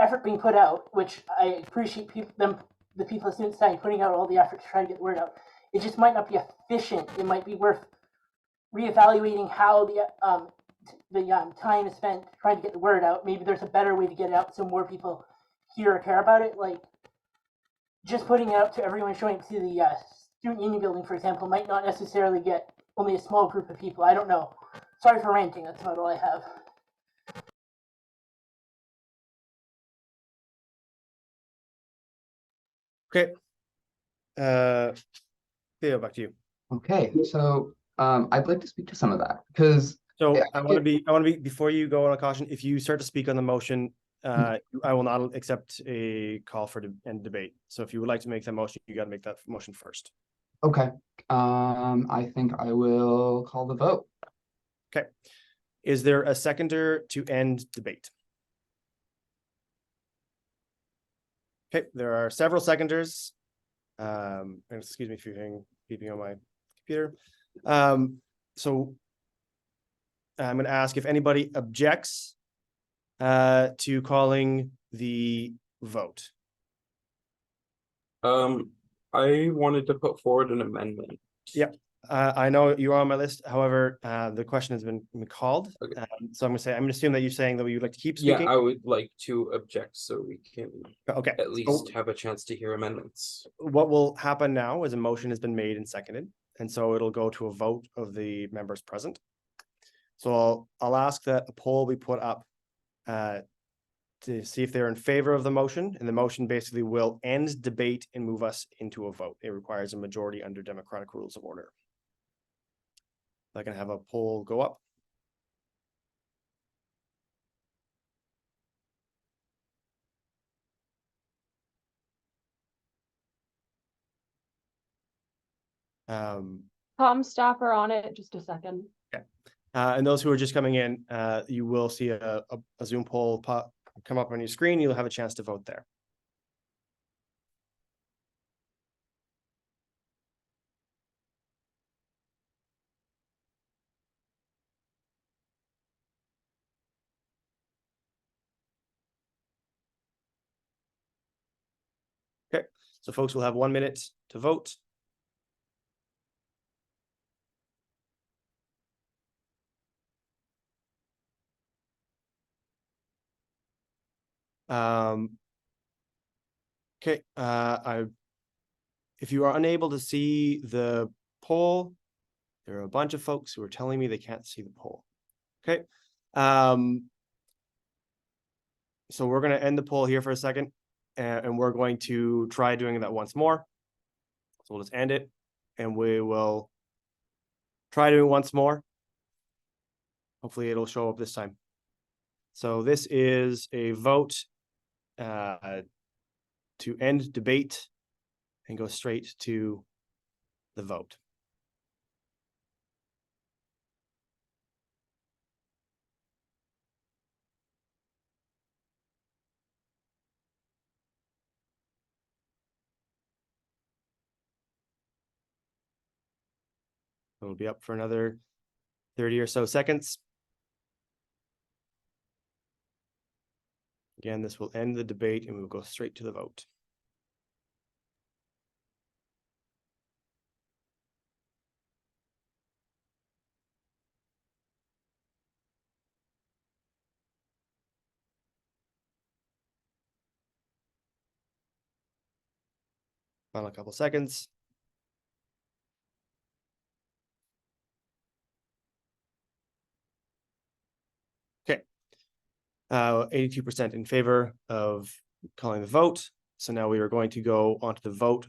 effort being put out, which I appreciate the people at Student Society putting out all the effort to try to get the word out. It just might not be efficient. It might be worth reevaluating how the time is spent trying to get the word out. Maybe there's a better way to get it out so more people hear or care about it. Like just putting it out to everyone showing up to the student union building, for example, might not necessarily get only a small group of people. I don't know. Sorry for ranting. That's about all I have. Okay. Theo, back to you. Okay, so I'd like to speak to some of that because I want to be before you go on a caution. If you start to speak on the motion, I will not accept a call for end debate. So if you would like to make that motion, you got to make that motion first. Okay. I think I will call the vote. Okay. Is there a seconder to end debate? Okay, there are several seconders. And excuse me for beeping on my computer. So I'm going to ask if anybody objects to calling the vote. I wanted to put forward an amendment. Yep. I know you are on my list. However, the question has been called. Okay. So I'm going to assume that you're saying that you'd like to keep speaking. Yeah, I would like to object so we can at least So have a chance to hear amendments. what will happen now is a motion has been made and seconded, and so it'll go to a vote of the members present. So I'll ask that a poll be put up to see if they're in favor of the motion, and the motion basically will end debate and move us into a vote. It requires a majority under democratic rules of order. I can have a poll go up. Com staff are on it. Just a second. Okay. And those who are just coming in, you will see a Zoom poll come up on your screen. You'll have a chance to vote there. Okay, so folks will have 1 minute to vote. Okay, if you are unable to see the poll, there are a bunch of folks who are telling me they can't see the poll. Okay, so we're going to end the poll here for a second, and we're going to try doing that once more. So we'll just end it, and we will try doing it once more. Hopefully it'll show up this time. So this is a vote to end debate and go straight to the vote. It'll be up for another 30 or so seconds. Again, this will end the debate and we will go straight to the vote. Final couple seconds. Okay. 82% in favor of calling the vote. So now we are going to go on to the vote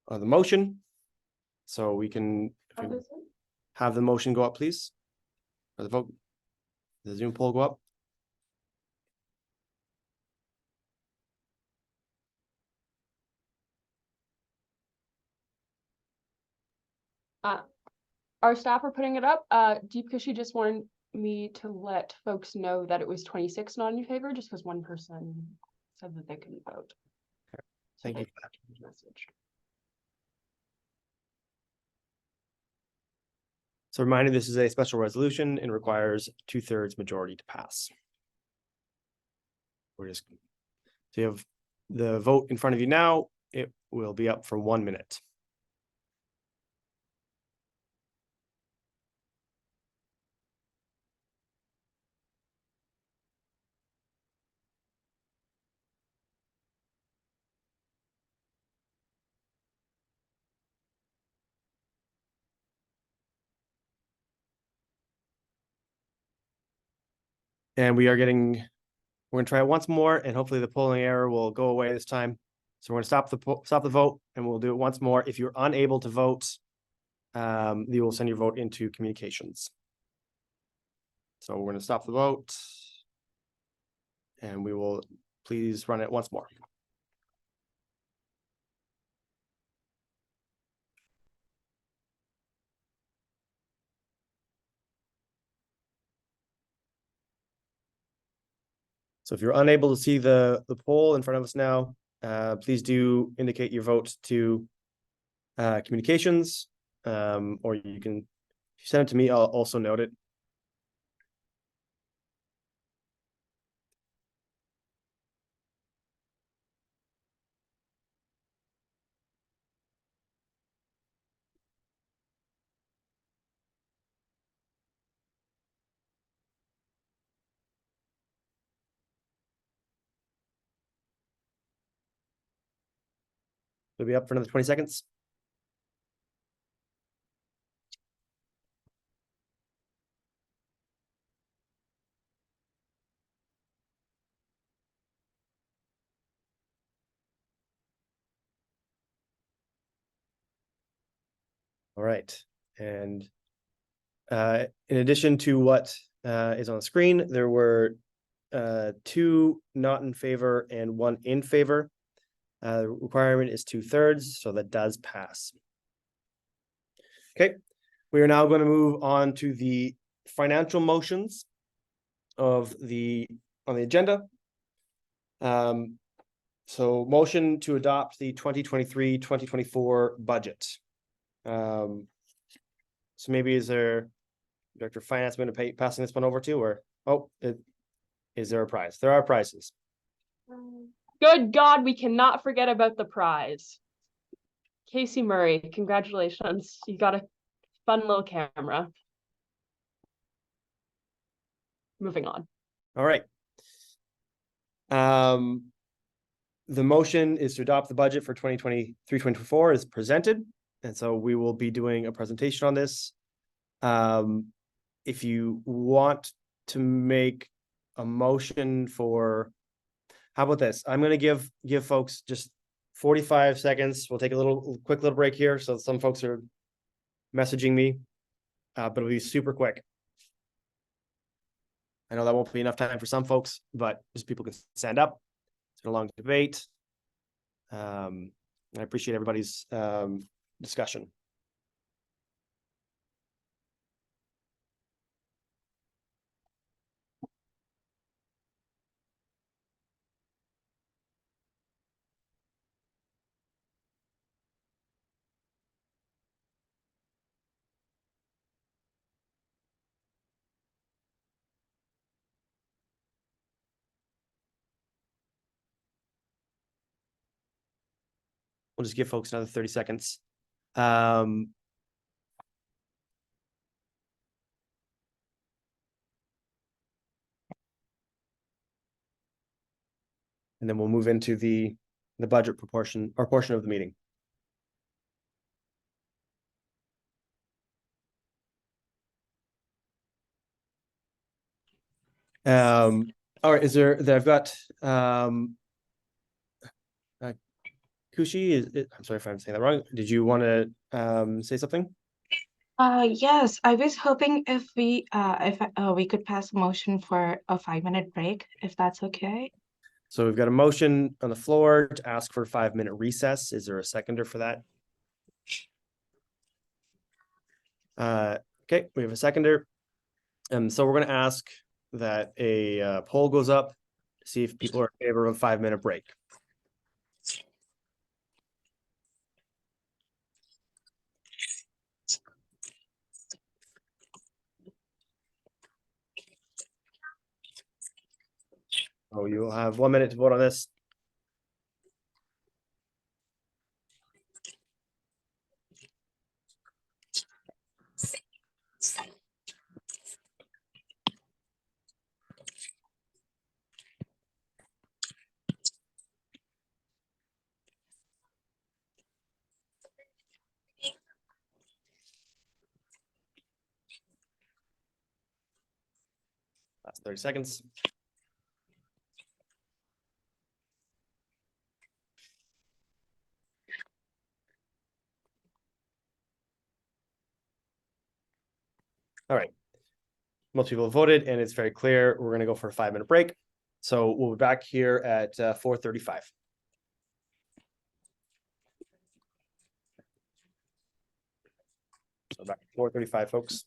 on the motion. So we can have the motion go up, please. Or the vote, the Zoom poll go up. Our staff are putting it up. Deepika, she just wanted me to let folks know that it was 26 not in favor, just because one person said that they couldn't vote. Okay. Thank you for that message. So reminder, this is a special resolution and requires 2/3 majority to pass. So you have the vote in front of you now. It will be up for 1 minute. And we're going to try it once more, and hopefully the polling error will go away this time. So we're going to stop the vote, and we'll do it once more. If you're unable to vote, you will send your vote into communications. So we're going to stop the vote, and we will please run it once more. So if you're unable to see the poll in front of us now, please do indicate your vote to communications, or you can send it to me. I'll also note it. It'll be up for another 20 seconds. All right. And in addition to what is on the screen, there were 2 not in favor and 1 in favor. The requirement is 2/3, so that does pass. Okay, We are now going to move on to the financial motions on the agenda. So motion to adopt the 2023-2024 budget. So maybe is there Director of Finance going to passing this one over to, or is there a prize? There are prizes. Good God, we cannot forget about the prize. Casey Murray, congratulations. You got a fun little camera. Moving on. All right. The motion is to adopt the budget for 2023-24 as presented. And so we will be doing a presentation on this. If you want to make a motion for, how about this? I'm going to give folks just 45 seconds. We'll take a quick little break here. So some folks are messaging me, but it'll be super quick. I know that won't be enough time for some folks, but just people can stand up. It's been a long debate. I appreciate everybody's discussion. We'll just give folks another 30 seconds. And then we'll move into the budget portion of the meeting. All right, I've got Kushi, I'm sorry if I'm saying that wrong. Did you want to say something? Yes, I was hoping if we could pass a motion for a 5-minute break, if that's okay. So we've got a motion on the floor to ask for a 5-minute recess. Is there a seconder for that? Okay, we have a seconder. So we're going to ask that a poll goes up to see if people are in favor of a 5-minute break. Oh, you'll have 1 minute to vote on this. Last 30 seconds. All right. Most people have voted and it's very clear. We're going to go for a 5-minute break. So we'll be back here at 4:35. So back at 4:35, folks.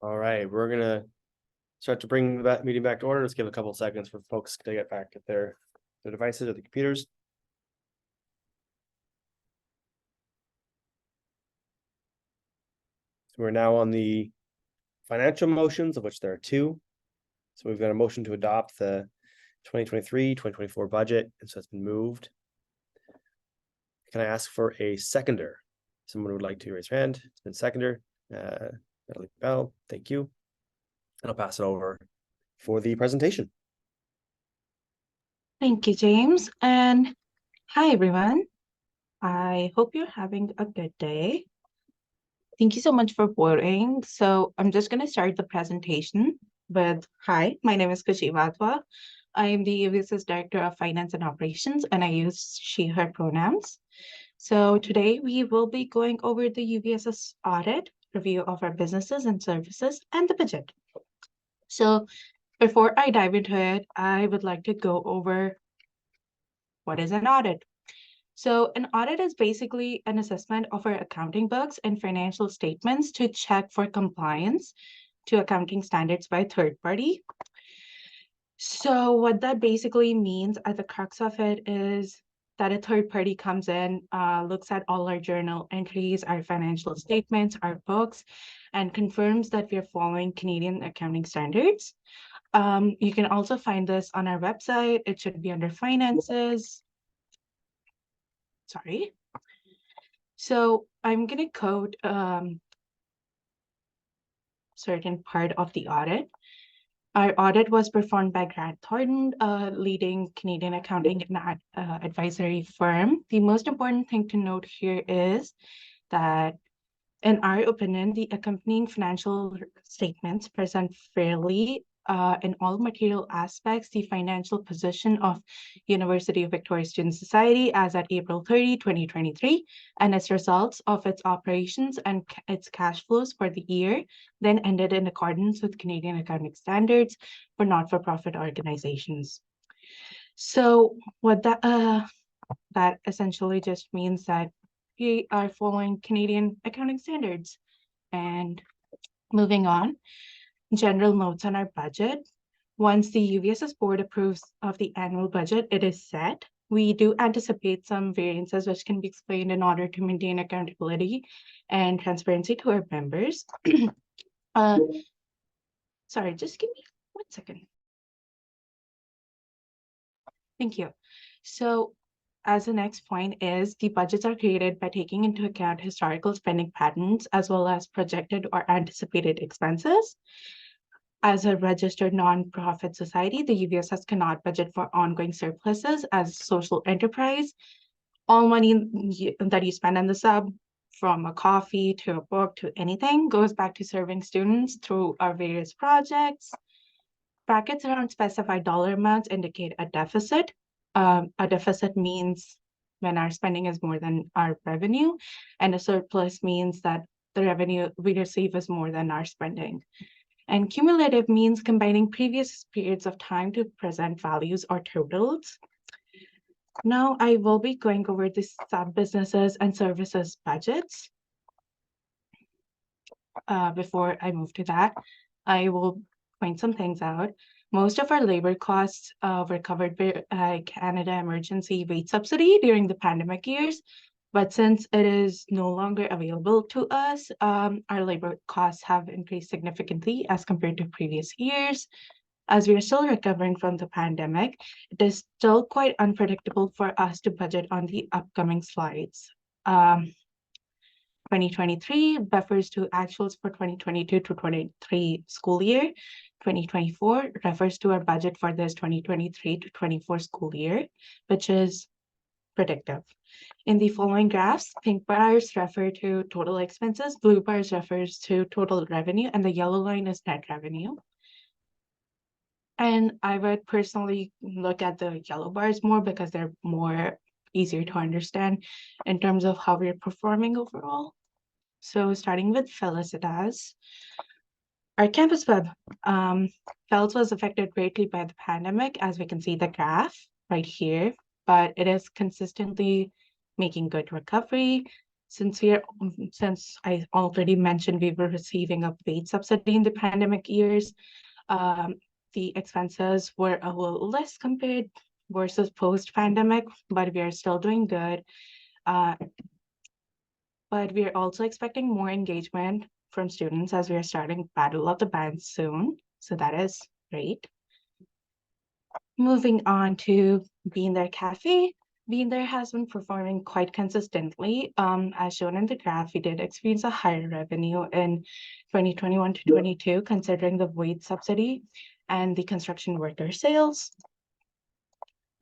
All right, we're gonna start to bring the meeting back to order. Let's give a couple seconds for folks to get back at their devices or the computers. So we're now on the financial motions, of which there are two. So we've got a motion to adopt the 2023-2024 budget, and so it's been moved. Can I ask for a seconder? Someone would like to raise their hand. It's been seconder. Natalie Bell, thank you. And I'll pass it over for the presentation. Thank you, James. And hi, everyone. I hope you're having a good day. Thank you so much for voting. So I'm just going to start the presentation with, hi, my name is Kushi Vatwa. I am the Uvss Director of Finance and Operations, and I use she, her pronouns. So today we will be going over the UVSS audit, review of our businesses and services, and the budget. So before I dive into it, I would like to go over what is an audit. So an audit is basically an assessment of our accounting books and financial statements to check for compliance to accounting standards by a third party. So what that basically means at the crux of it is that a third party comes in, looks at all our journal entries, our financial statements, our books, and confirms that we are following Canadian accounting standards. You can also find this on our website. It should be under finances. Sorry. So I'm going to code certain part of the audit. Our audit was performed by Grant Thornton, a leading Canadian accounting and advisory firm. The most important thing to note here is that, in our opinion, the accompanying financial statements present fairly in all material aspects the financial position of University of Victoria Student Society as at April 30, 2023, and its results of its operations and its cash flows for the year, then ended in accordance with Canadian accounting standards for not-for-profit organizations. So what that essentially just means that we are following Canadian accounting standards. And moving on, general notes on our budget. Once the UVSS board approves of the annual budget, it is set. We do anticipate some variances which can be explained in order to maintain accountability and transparency to our members. Sorry, just give me 1 second. Thank you. So as the next point is, the budgets are created by taking into account historical spending patterns as well as projected or anticipated expenses. As a registered non-profit society, the UVSS cannot budget for ongoing surpluses as a social enterprise. All money that you spend on the sub, from a coffee to a book to anything, goes back to serving students through our various projects. Brackets around specified dollar amounts indicate a deficit. A deficit means when our spending is more than our revenue, and a surplus means that the revenue we receive is more than our spending. And cumulative means combining previous periods of time to present values or totals. Now I will be going over the sub-businesses and services budgets. Before I move to that, I will point some things out. Most of our labor costs were covered by Canada Emergency Wage Subsidy during the pandemic years. But since it is no longer available to us, our labor costs have increased significantly as compared to previous years. As we are still recovering from the pandemic, it is still quite unpredictable for us to budget on the upcoming slides. 2023 refers to actuals for 2022 to 23 school year. 2024 refers to our budget for this 2023 to 24 school year, which is predictive. In the following graphs, pink bars refer to total expenses, blue bars refers to total revenue, and the yellow line is net revenue. And I would personally look at the yellow bars more because they're more easier to understand in terms of how we're performing overall. So starting with Felicitas, our campus web. FELS was affected greatly by the pandemic, as we can see the graph right here, but it is consistently making good recovery. since I already mentioned we were receiving a wage subsidy in the pandemic years, the expenses were a little less compared versus post-pandemic, but we are still doing good. But we are also expecting more engagement from students as we are starting Battle of the Bands soon. So that is great. Moving on to Being There Cafe. Being There has been performing quite consistently. As shown in the graph, we did experience a higher revenue in 2021 to 22, considering the wage subsidy and the construction worker sales.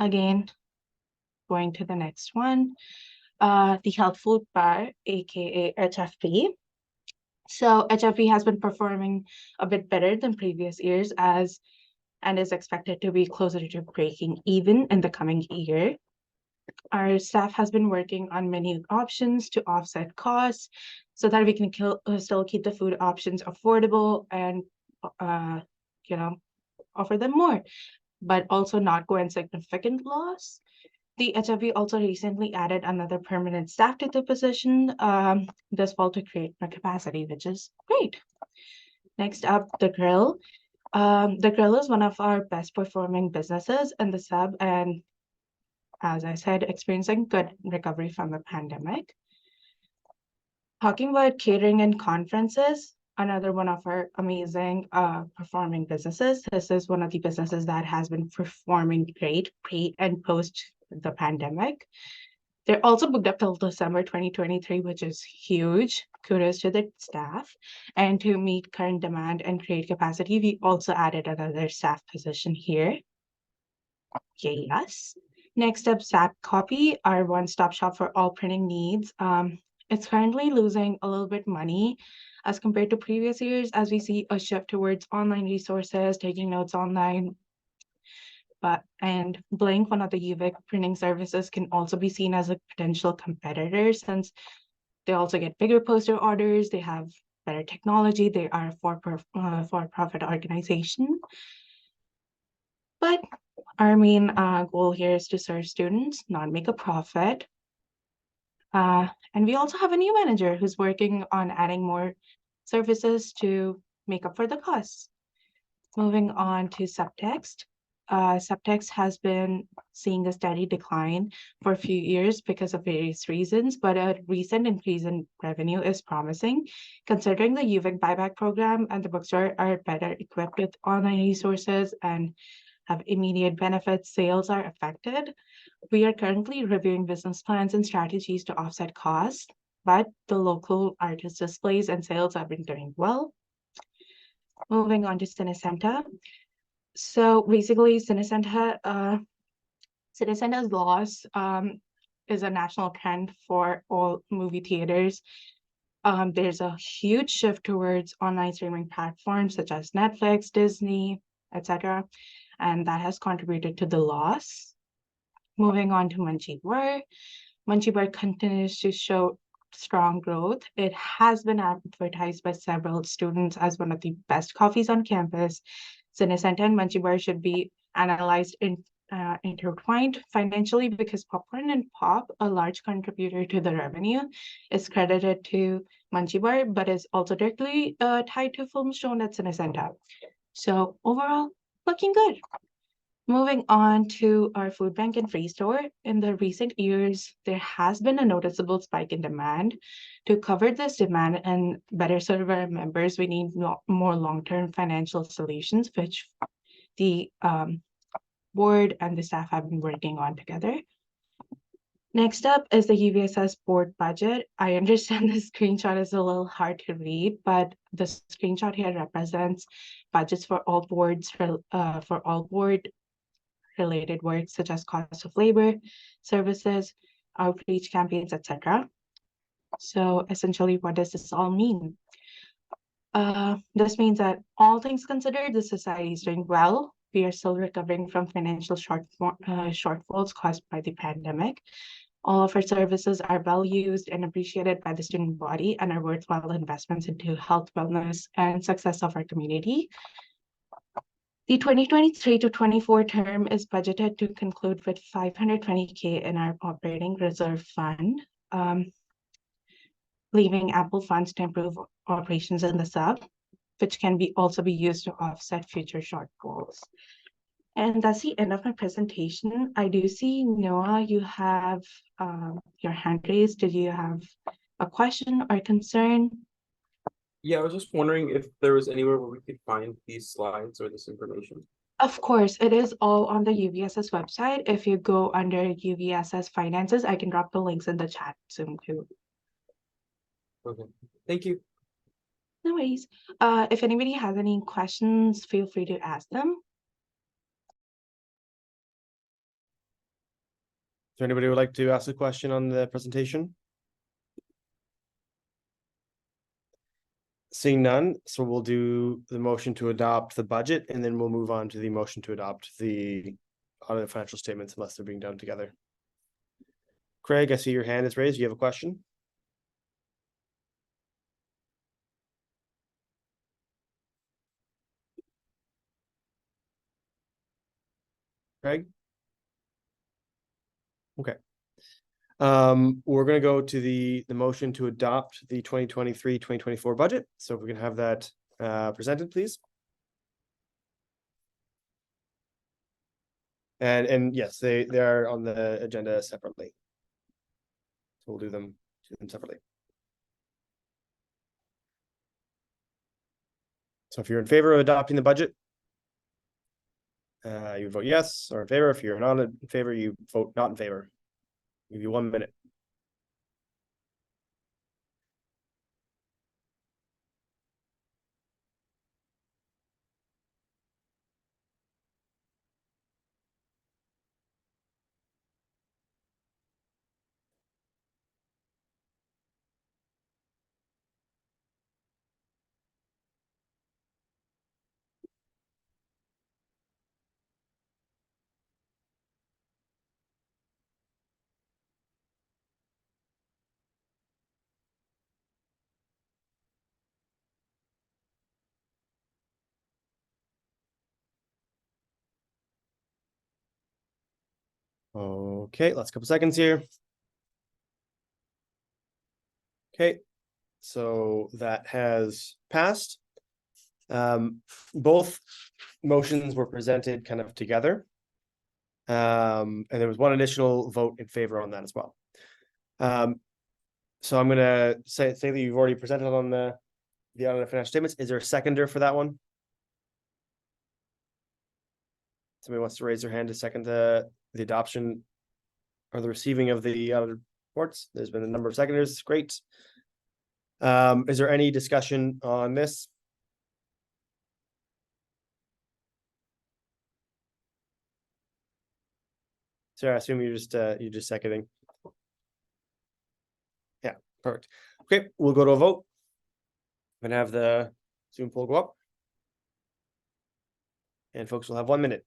Again, going to the next one. The Health Food Bar, aka HFP. So HFP has been performing a bit better than previous years and is expected to be closer to breaking even in the coming year. Our staff has been working on menu options to offset costs so that we can still keep the food options affordable and offer them more, but also not go in significant loss. The HFB also recently added another permanent staff to the position this fall to create more capacity, which is great. Next up, The Grill. The Grill is one of our best performing businesses in the sub, and as I said, experiencing good recovery from the pandemic. Talking about catering and conferences, another one of our amazing performing businesses. This is one of the businesses that has been performing great pre and post the pandemic. They're also booked up till December 2023, which is huge. Kudos to the staff. And to meet current demand and create capacity, we also added another staff position here. Yes. Next up, SAP Copy, our one-stop shop for all printing needs. It's currently losing a little bit money as compared to previous years as we see a shift towards online resources, taking notes online. And Blink, one of the UVic printing services, can also be seen as a potential competitor since they also get bigger poster orders, they have better technology, they are a for-profit organization. But our main goal here is to serve students, not make a profit. And we also have a new manager who's working on adding more services to make up for the costs. Moving on to Subtext. Subtext has been seeing a steady decline for a few years because of various reasons, but a recent increase in revenue is promising, considering the UVic buyback program and the bookstore are better equipped with online resources and have immediate benefits. Sales are affected. We are currently reviewing business plans and strategies to offset costs, but the local artist displays and sales have been doing well. Moving on to Cinecenta. So basically, Cinecenta's loss is a national trend for all movie theaters. There's a huge shift towards online streaming platforms such as Netflix, Disney, etc., and that has contributed to the loss. Moving on to Munchie Bar. Munchie Bar continues to show strong growth. It has been advertised by several students as one of the best coffees on campus. Cinecenta and Munchie Bar should be analyzed intertwined financially because popcorn and pop, a large contributor to the revenue, is credited to Munchie Bar, but is also directly tied to films shown at Cinecenta. So overall, looking good. Moving on to our food bank and free store. In the recent years, there has been a noticeable spike in demand. To cover this demand and better serve our members, we need more long-term financial solutions, which the board and the staff have been working on together. Next up is the UVSS board budget. I understand the screenshot is a little hard to read, but the screenshot here represents budgets for all boards for all board related work such as cost of labor, services, outreach campaigns, etc. So essentially, what does this all mean? This means that all things considered, the society is doing well. We are still recovering from financial shortfalls caused by the pandemic. All of our services are well used and appreciated by the student body and are worthwhile investments into health, wellness, and success of our community. The 2023 to 24 term is budgeted to conclude with $520K in our operating reserve fund. leaving ample funds to improve operations in the sub, which can also be used to offset future shortfalls. And that's the end of my presentation. I do see, Noah, you have your hand raised. Did you have a question or concern? Yeah, I was just wondering if there was anywhere where we could find these slides or this information. Of course, it is all on the UVSS website. If you go under UVSS finances, I can drop the links in the chat soon too. Okay, thank you. No worries. If anybody has any questions, feel free to ask them. Is there anybody who would like to ask a question on the presentation? Seeing none, so we'll do the motion to adopt the budget, and then we'll move on to the motion to adopt the audit financial statements unless they're being done together. Craig, I see your hand is raised. You have a question? Craig? Okay. We're gonna go to the motion to adopt the 2023-2024 budget. So if we can have that presented, please. And yes, they are on the agenda separately. So we'll do them separately. So if you're in favor of adopting the budget, you vote yes, or in favor. If you're not in favor, you vote not in favor. I'll give you 1 minute. Okay, last couple seconds here. Okay, so that has passed. Both motions were presented kind of together. And there was one additional vote in favor on that as well. So I'm gonna say that you've already presented on the audit of financial statements. Is there a seconder for that one? Somebody wants to raise their hand to second the adoption or the receiving of the audit reports? There's been a number of seconders. Great. Is there any discussion on this? Sarah, I assume you're just seconding. Yeah, perfect. Okay, we'll go to a vote. I'm gonna have the Zoom poll go up. And folks will have 1 minute.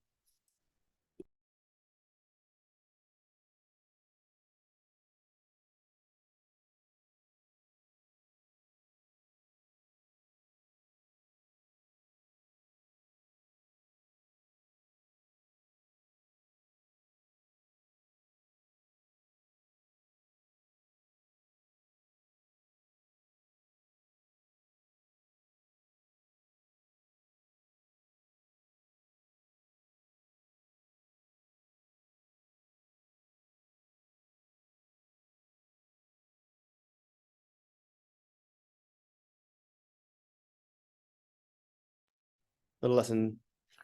A little less than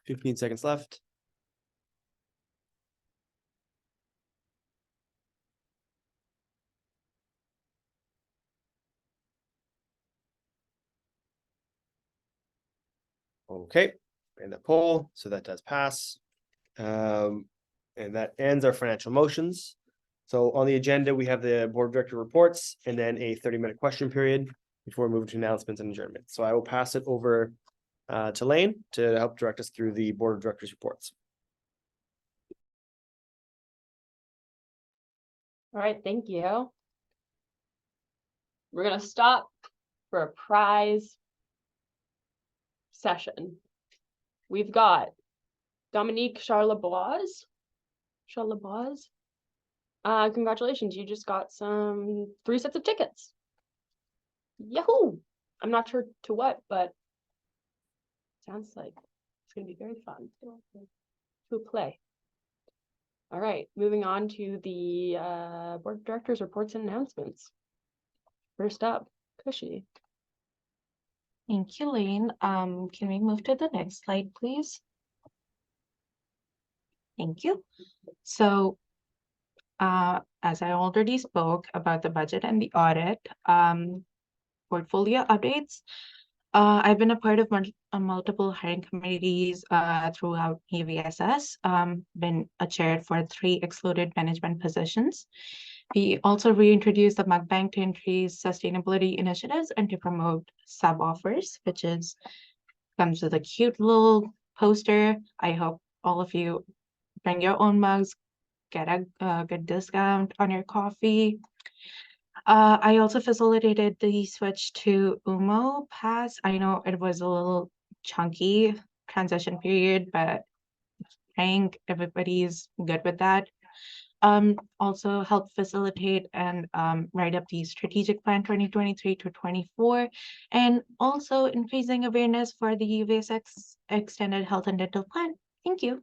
15 seconds left. Okay, and the poll, so that does pass. And that ends our financial motions. So on the agenda, we have the board director reports and then a 30-minute question period before moving to announcements and adjournment. So I will pass it over to Lane to help direct us through the board of directors reports. All right, thank you. We're gonna stop for a prize session. We've got Dominique Charlebois. Congratulations, you just got 3 sets of tickets. Yahoo! I'm not sure to what, but sounds like it's going to be very fun to play. All right, moving on to the board of directors reports and announcements. First up, Cushy. Thank you, Lane. Can we move to the next slide, please? Thank you. So, as I already spoke about the budget and the audit, portfolio updates, I've been a part of multiple hiring committees throughout UVSS, been a chair for 3 excluded management positions. We also reintroduced the mug bank to increase sustainability initiatives and to promote sub offers, which comes with a cute little poster. I hope all of you bring your own mugs, get a good discount on your coffee. I also facilitated the switch to UMO pass. I know it was a little chunky transition period, but I think everybody's good with that. Also help facilitate and write up the strategic plan 2023 to 24, and also increasing awareness for the UVic extended health and dental plan. Thank you.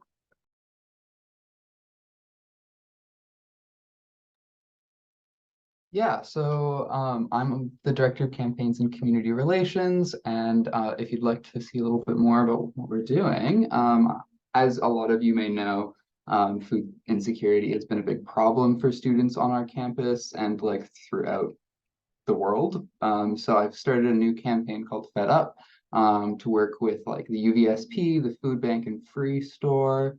Yeah, so I'm the Director of Campaigns and Community Relations, and if you'd like to see a little bit more about what we're doing, as a lot of you may know, food insecurity has been a big problem for students on our campus and like throughout the world. So I've started a new campaign called Fed Up to work with like the UVSP, the Food Bank and Free Store,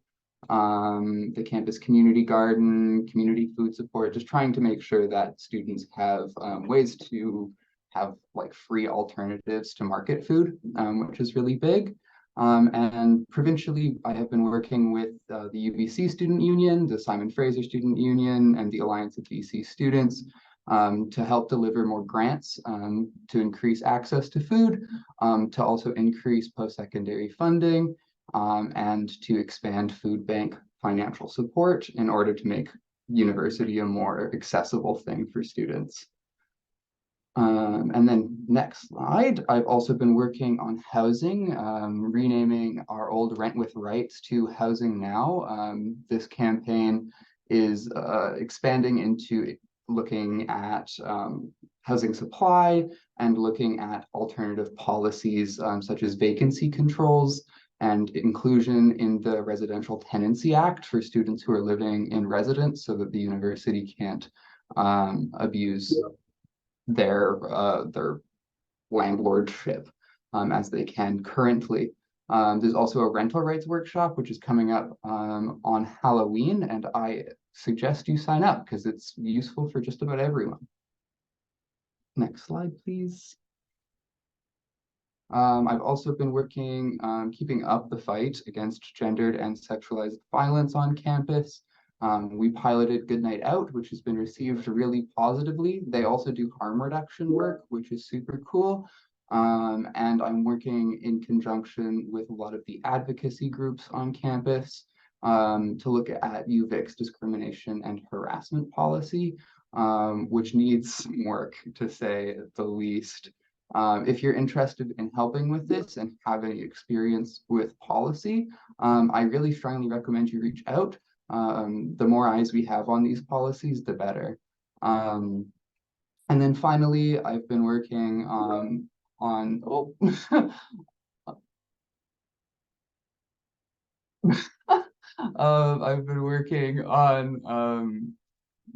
the campus community garden, community food support, just trying to make sure that students have ways to have like free alternatives to market food, which is really big. And provincially, I have been working with the UBC Student Union, the Simon Fraser Student Union, and the Alliance of BC Students to help deliver more grants to increase access to food, to also increase post-secondary funding, and to expand food bank financial support in order to make university a more accessible thing for students. And then next slide, I've also been working on housing, renaming our old Rent with Rights to Housing Now. This campaign is expanding into looking at housing supply and looking at alternative policies such as vacancy controls and inclusion in the Residential Tenancy Act for students who are living in residence so that the university can't abuse their landlordship as they can currently. There's also a rental rights workshop, which is coming up on Halloween, and I suggest you sign up because it's useful for just about everyone. Next slide, please. I've also been working keeping up the fight against gendered and sexualized violence on campus. We piloted Good Night Out, which has been received really positively. They also do harm reduction work, which is super cool. And I'm working in conjunction with a lot of the advocacy groups on campus to look at UVic's discrimination and harassment policy, which needs some work, to say the least. If you're interested in helping with this and have any experience with policy, I really strongly recommend you reach out. The more eyes we have on these policies, the better. And then finally, I've been working on I've been working on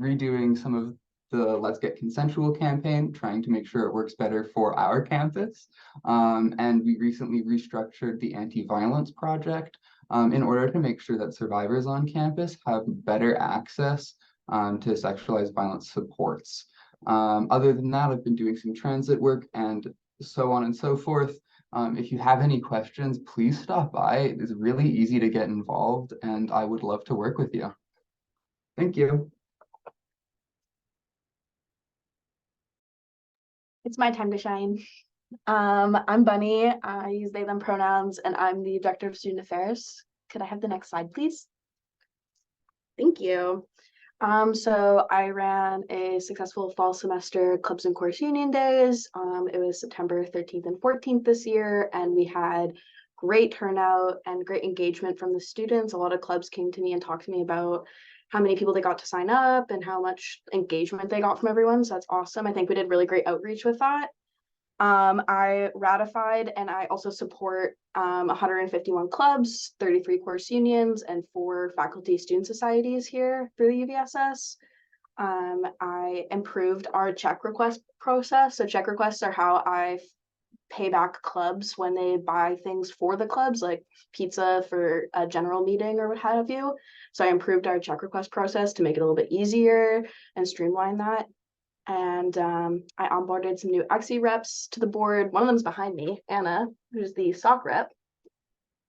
redoing some of the Let's Get Consensual campaign, trying to make sure it works better for our campus. And we recently restructured the Anti-Violence Project in order to make sure that survivors on campus have better access to sexualized violence supports. Other than that, I've been doing some transit work and so on and so forth. If you have any questions, please stop by. It's really easy to get involved, and I would love to work with you. Thank you. It's my time to shine. I'm Bunny. I use they, them pronouns, and I'm the Director of Student Affairs. Could I have the next slide, please? Thank you. So I ran a successful fall semester clubs and course union days. It was September 13th and 14th this year, and we had great turnout and great engagement from the students. A lot of clubs came to me and talked to me about how many people they got to sign up and how much engagement they got from everyone. So that's awesome. I think we did really great outreach with that. I ratified and I also support 151 clubs, 33 course unions, and 4 faculty student societies here through the UVSS. I improved our check request process. So check requests are how I pay back clubs when they buy things for the clubs, like pizza for a general meeting or what have you. So I improved our check request process to make it a little bit easier and streamline that. And I onboarded some new AXI reps to the board. One of them's behind me, Anna, who's the SOC rep.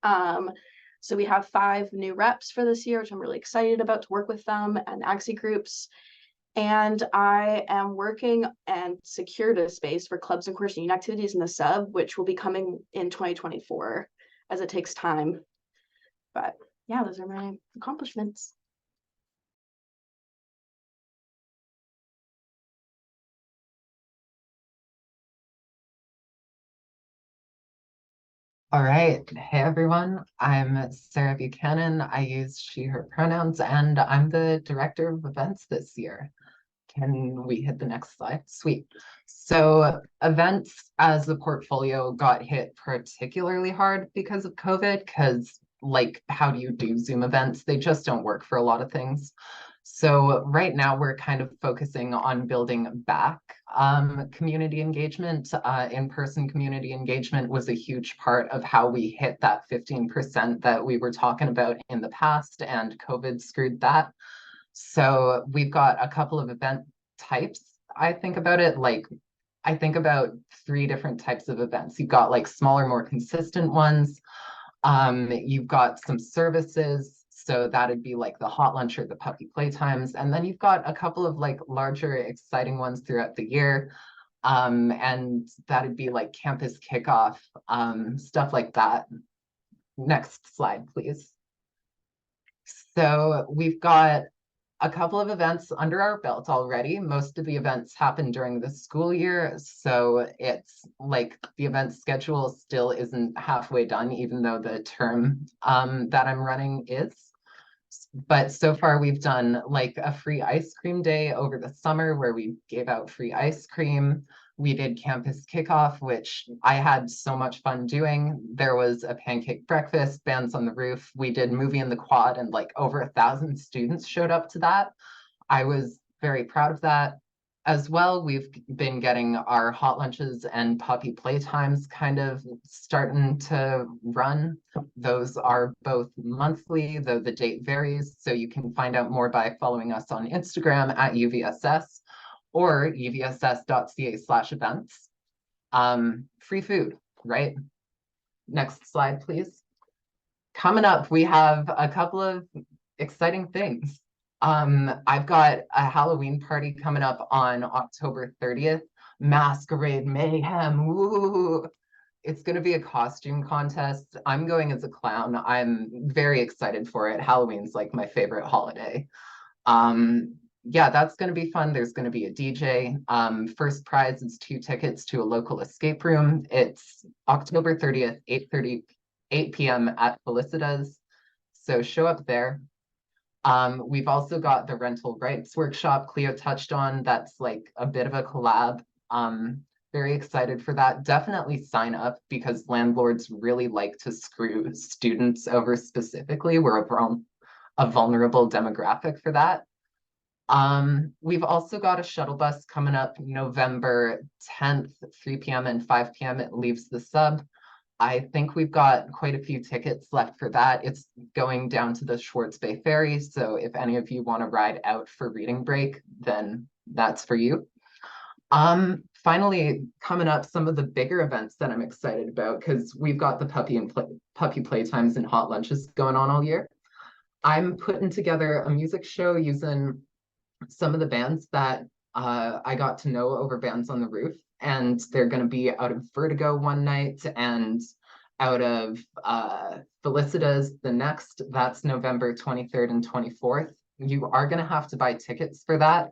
So we have 5 new reps for this year, which I'm really excited about to work with them and AXI groups. And I am working and secured a space for clubs and course union activities in the sub, which will be coming in 2024 as it takes time. But yeah, those are my accomplishments. All right. Hey, everyone. I'm Sarah Buchanan. I use she, her pronouns, and I'm the director of events this year. Can we hit the next slide? Sweet. So events as a portfolio got hit particularly hard because of COVID, because like, how do you do Zoom events? They just don't work for a lot of things. So right now we're kind of focusing on building back community engagement. In-person community engagement was a huge part of how we hit that 15% that we were talking about in the past, and COVID screwed that. So we've got a couple of event types. I think about it like, I think about 3 different types of events. You've got like smaller, more consistent ones. You've got some services. So that'd be like the hot lunch or the puppy playtimes. And then you've got a couple of like larger, exciting ones throughout the year. And that'd be like campus kickoff, stuff like that. Next slide, please. So we've got a couple of events under our belt already. Most of the events happen during the school year. So it's like the event schedule still isn't halfway done, even though the term that I'm running is. But so far we've done like a free ice cream day over the summer where we gave out free ice cream. We did campus kickoff, which I had so much fun doing. There was a pancake breakfast, bands on the roof. We did movie in the quad, and like over 1,000 students showed up to that. I was very proud of that. As well, we've been getting our hot lunches and puppy playtimes kind of starting to run. Those are both monthly, though the date varies. So you can find out more by following us on Instagram at UVSS or uvss.ca/events. Free food, right? Next slide, please. Coming up, we have a couple of exciting things. I've got a Halloween party coming up on October 30th. Masquerade Mayhem. Woo! It's going to be a costume contest. I'm going as a clown. I'm very excited for it. Halloween's like my favorite holiday. Yeah, that's going to be fun. There's going to be a DJ. First prize is 2 tickets to a local escape room. It's October 30th, 8 p.m. at Felicitas. So show up there. We've also got the rental rights workshop Cleo touched on. That's like a bit of a collab. Very excited for that. Definitely sign up because landlords really like to screw students over specifically. We're a vulnerable demographic for that. We've also got a shuttle bus coming up November 10th, 3 p.m. and 5 p.m. It leaves the sub. I think we've got quite a few tickets left for that. It's going down to the Schwartz Bay Ferry. So if any of you want to ride out for reading break, then that's for you. Finally, coming up, some of the bigger events that I'm excited about, because we've got the puppy playtimes and hot lunches going on all year. I'm putting together a music show using some of the bands that I got to know over Bands on the Roof. And they're going to be out of Vertigo one night and out of Felicitas the next. That's November 23rd and 24th. you are gonna have to buy tickets for that.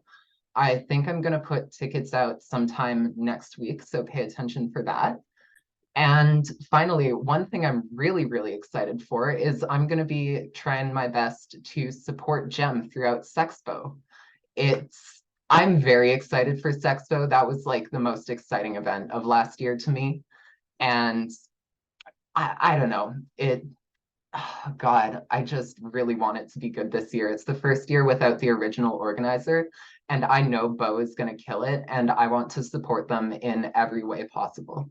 I think I'm gonna put tickets out sometime next week, so pay attention for that. And finally, one thing I'm really, really excited for is I'm gonna be trying my best to support GEM throughout Sexpo. I'm very excited for Sexpo. That was like the most exciting event of last year to me. And I don't know, oh God, I just really want it to be good this year. It's the first year without the original organizer, and I know Bo is going to kill it, and I want to support them in every way possible.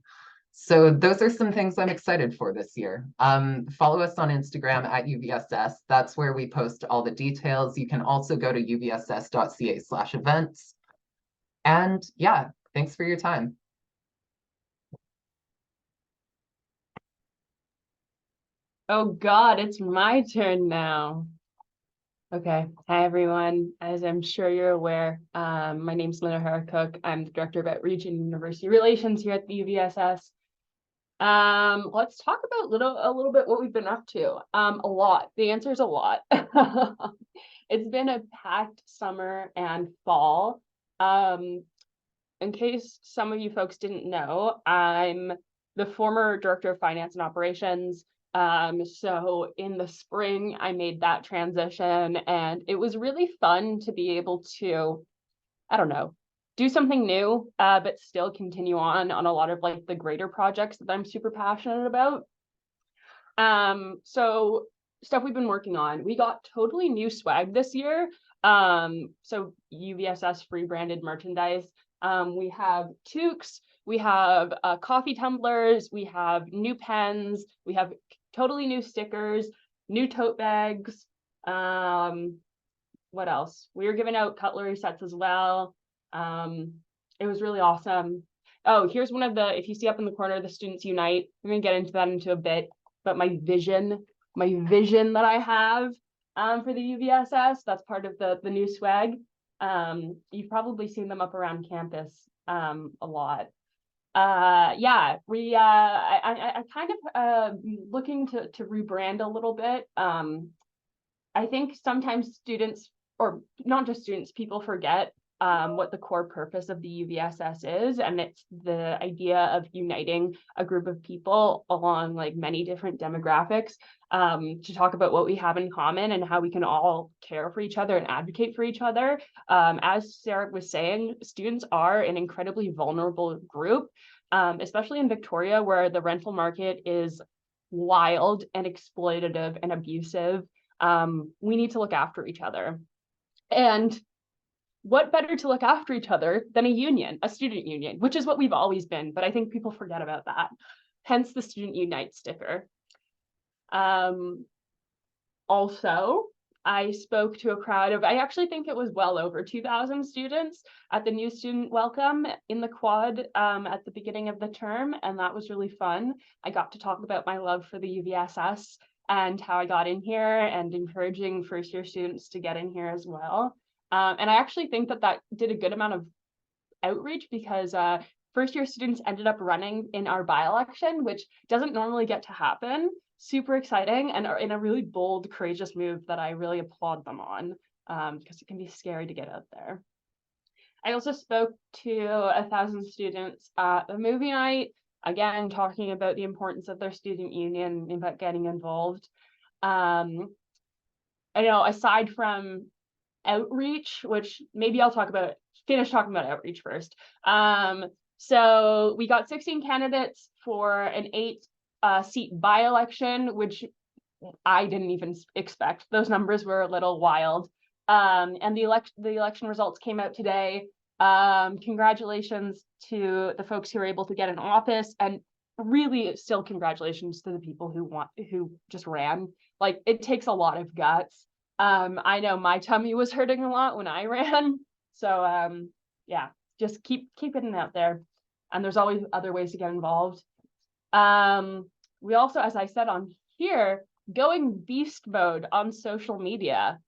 So those are some things I'm excited for this year. Follow us on Instagram at UVSS. That's where we post all the details. You can also go to uvss.ca/events. And yeah, thanks for your time. Oh God, it's my turn now. Okay, hi everyone. As I'm sure you're aware, my name's Linda Hara-Cook. I'm the Director of Outreach and University Relations here at the UVSS. Let's talk about a little bit what we've been up to. A lot. The answer is a lot. It's been a packed summer and fall. In case some of you folks didn't know, I'm the former Director of Finance and Operations. So in the spring, I made that transition, and it was really fun to be able to, I don't know, do something new, but still continue on a lot of like the greater projects that I'm super passionate about. So stuff we've been working on. We got totally new swag this year. So UVSS free branded merchandise. We have toques, we have coffee tumblers, we have new pens, we have totally new stickers, new tote bags. What else? We were giving out cutlery sets as well. It was really awesome. Oh, here's one of the, if you see up in the corner, the Students Unite. I'm gonna get into that into a bit, but my vision that I have for the UVSS, that's part of the new swag. You've probably seen them up around campus a lot. Yeah, I kind of looking to rebrand a little bit. I think sometimes students, or not just students, people forget what the core purpose of the UVSS is, and it's the idea of uniting a group of people along like many different demographics to talk about what we have in common and how we can all care for each other and advocate for each other. As Sarah was saying, students are an incredibly vulnerable group, especially in Victoria, where the rental market is wild and exploitative and abusive. We need to look after each other. And what better to look after each other than a union, a student union, which is what we've always been, but I think people forget about that. Hence the Student Unite sticker. Also, I spoke to a crowd of, I actually think it was well over 2,000 students at the new student welcome in the quad at the beginning of the term, and that was really fun. I got to talk about my love for the UVSS and how I got in here and encouraging first year students to get in here as well. And I actually think that did a good amount of outreach because first year students ended up running in our by-election, which doesn't normally get to happen. Super exciting and in a really bold, courageous move that I really applaud them on because it can be scary to get out there. I also spoke to 1,000 students at a movie night, again, talking about the importance of their student union and about getting involved. I know aside from outreach, which maybe I'll finish talking about outreach first. So we got 16 candidates for an 8-seat by-election, which I didn't even expect. Those numbers were a little wild. And the election results came out today. Congratulations to the folks who were able to get in office, and really still congratulations to the people who just ran. Like, it takes a lot of guts. I know my tummy was hurting a lot when I ran. So yeah, just keep it out there. And there's always other ways to get involved. We also, as I said on here, going beast mode on social media,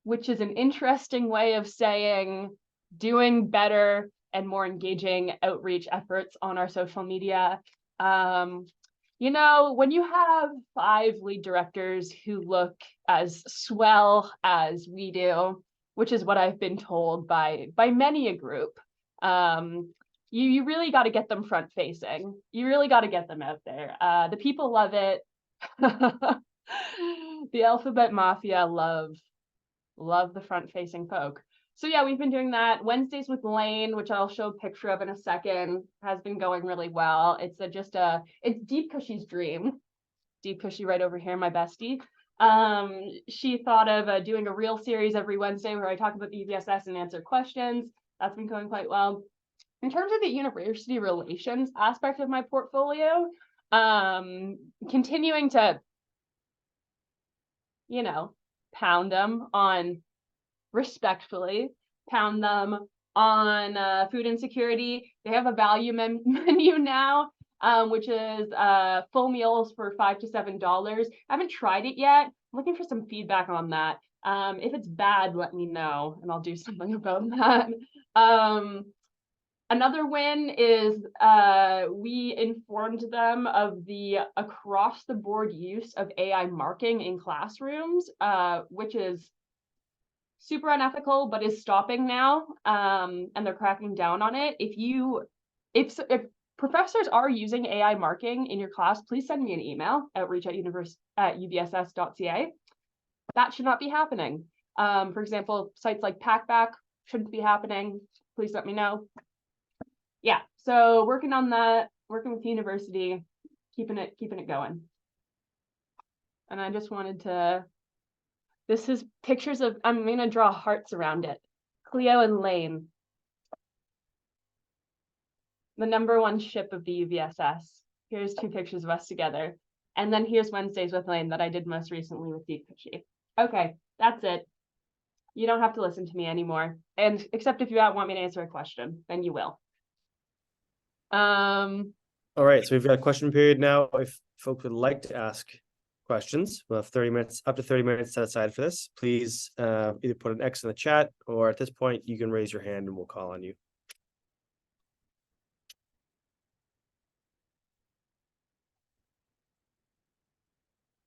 which is an interesting way of saying doing better and more engaging outreach efforts on our social media. You know, when you have 5 lead directors who look as swell as we do, which is what I've been told by many a group, you really got to get them front facing. You really got to get them out there. The people love it. The alphabet mafia love the front facing folk. So yeah, we've been doing that. Wednesdays with Lane, which I'll show a picture of in a second, has been going really well. It's it's Deep Cushy's dream. Deep Cushy right over here, my bestie. She thought of doing a real series every Wednesday where I talk about the UVSS and answer questions. That's been going quite well. In terms of the university relations aspect of my portfolio, continuing to, you know, pound them on respectfully, pound them on food insecurity. They have a value menu now, which is full meals for $5 to $7. I haven't tried it yet. I'm looking for some feedback on that. If it's bad, let me know and I'll do something about that. Another win is we informed them of the across the board use of AI marking in classrooms, which is super unethical, but is stopping now, and they're cracking down on it. If professors are using AI marking in your class, please send me an email, outreach@uvss.ca. That should not be happening. For example, sites like Packback shouldn't be happening. Please let me know. Yeah, so working on that, working with the university, keeping it going. And I just wanted to, this is pictures of, I'm gonna draw hearts around it. Cleo and Lane. The #1 ship of the UVSS. Here's 2 pictures of us together. And then here's Wednesdays with Lane that I did most recently with Deep Cushy. Okay, that's it. You don't have to listen to me anymore. And except if you want me to answer a question, then you will. All right, so we've got a question period now. If folks would like to ask questions, we'll have 30 minutes, up to 30 minutes set aside for this. Please either put an X in the chat, or at this point you can raise your hand and we'll call on you.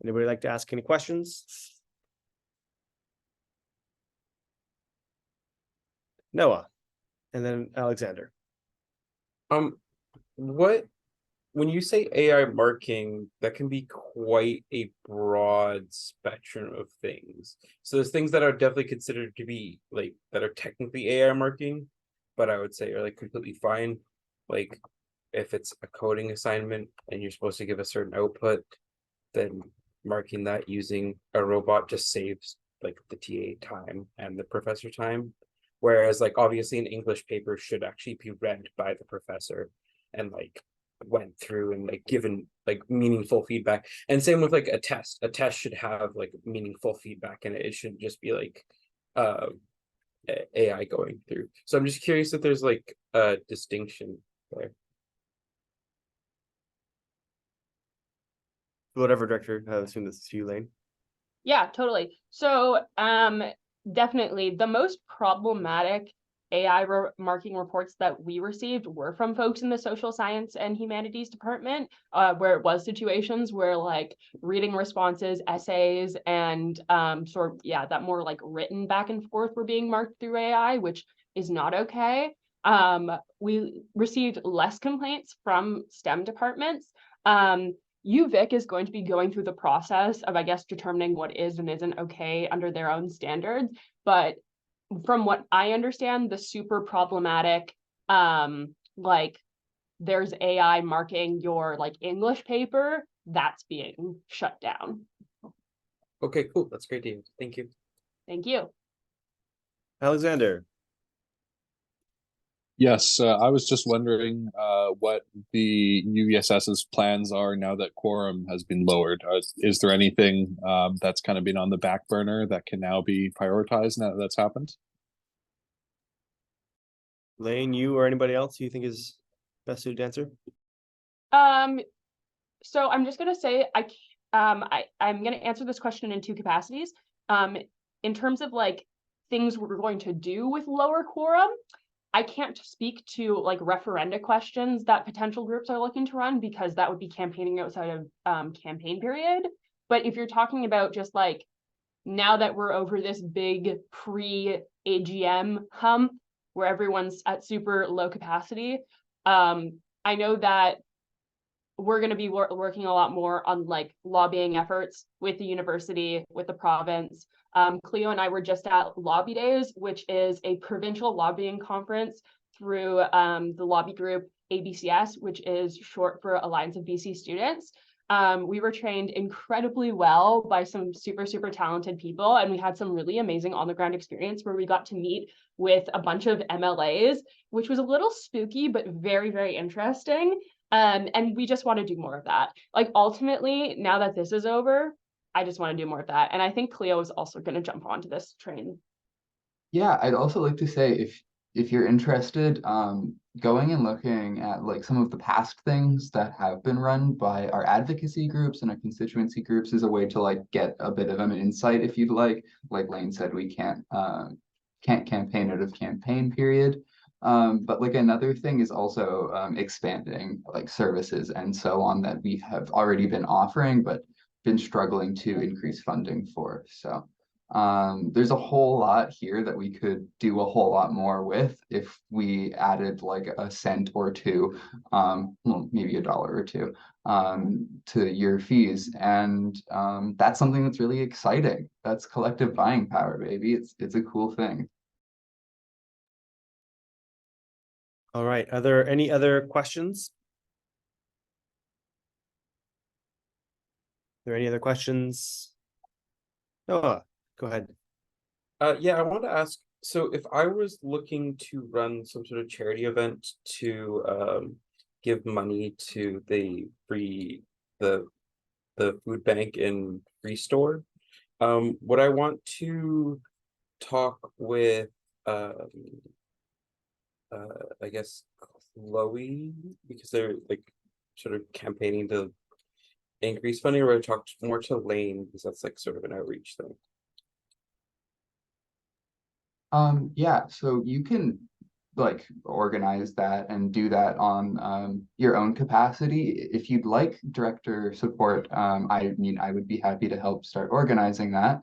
Anybody like to ask any questions? Noah, and then Alexander. When you say AI marking, that can be quite a broad spectrum of things. So there's things that are definitely considered to be like that are technically AI marking, but I would say are like completely fine. Like if it's a coding assignment and you're supposed to give a certain output, then marking that using a robot just saves like the TA time and the professor time. Whereas like obviously an English paper should actually be read by the professor and like went through and like given like meaningful feedback. And same with like a test should have like meaningful feedback in it. It shouldn't just be like AI going through. So I'm just curious if there's like a distinction there. Whatever director, I assume this is you, Lane. Yeah, totally. So definitely the most problematic AI marking reports that we received were from folks in the social science and humanities department, where it was situations where like reading responses, essays, and that more like written back and forth were being marked through AI, which is not okay. We received less complaints from STEM departments. UVic is going to be going through the process of, I guess, determining what is and isn't okay under their own standards. But from what I understand, the super problematic, like there's AI marking your like English paper, that's being shut down. Okay, cool. That's great to hear. Thank you. Thank you. Alexander. Yes, I was just wondering what the UVSS's plans are now that quorum has been lowered. Is there anything that's kind of been on the back burner that can now be prioritized now that that's happened? Lane, you or anybody else you think is best suited to answer? So I'm just gonna say I'm gonna answer this question in 2 capacities. In terms of like things we're going to do with lower quorum, I can't speak to like referenda questions that potential groups are looking to run because that would be campaigning outside of campaign period. But if you're talking about just like now that we're over this big pre-AGM hump where everyone's at super low capacity, I know that we're going to be working a lot more on like lobbying efforts with the university, with the province. Cleo and I were just at Lobby Days, which is a provincial lobbying conference through the lobby group ABCS, which is short for Alliance of BC Students. We were trained incredibly well by some super, super talented people, and we had some really amazing on-the-ground experience where we got to meet with a bunch of MLAs, which was a little spooky, but very, very interesting. And we just want to do more of that. Like ultimately, now that this is over, I just want to do more of that. And I think Cleo is also going to jump onto this train. Yeah, I'd also like to say if you're interested, going and looking at like some of the past things that have been run by our advocacy groups and our constituency groups is a way to like get a bit of an insight if you'd like. Like Lane said, we can't campaign out of campaign period. But like another thing is also expanding like services and so on that we have already been offering but been struggling to increase funding for. So there's a whole lot here that we could do a whole lot more with if we added like a cent or two, well, maybe $1 or $2 to your fees. And that's something that's really exciting. That's collective buying power, baby. It's a cool thing. All right. Are there any other questions? Are there any other questions? Noah, go ahead. Yeah, I want to ask, so if I was looking to run some sort of charity event to give money to the food bank and free store, would I want to talk with I guess Chloe, because they're like sort of campaigning to increase funding, or I talked more to Lane because that's like sort of an outreach thing? Yeah, so you can like organize that and do that on your own capacity. If you'd like director support, I mean, I would be happy to help start organizing that.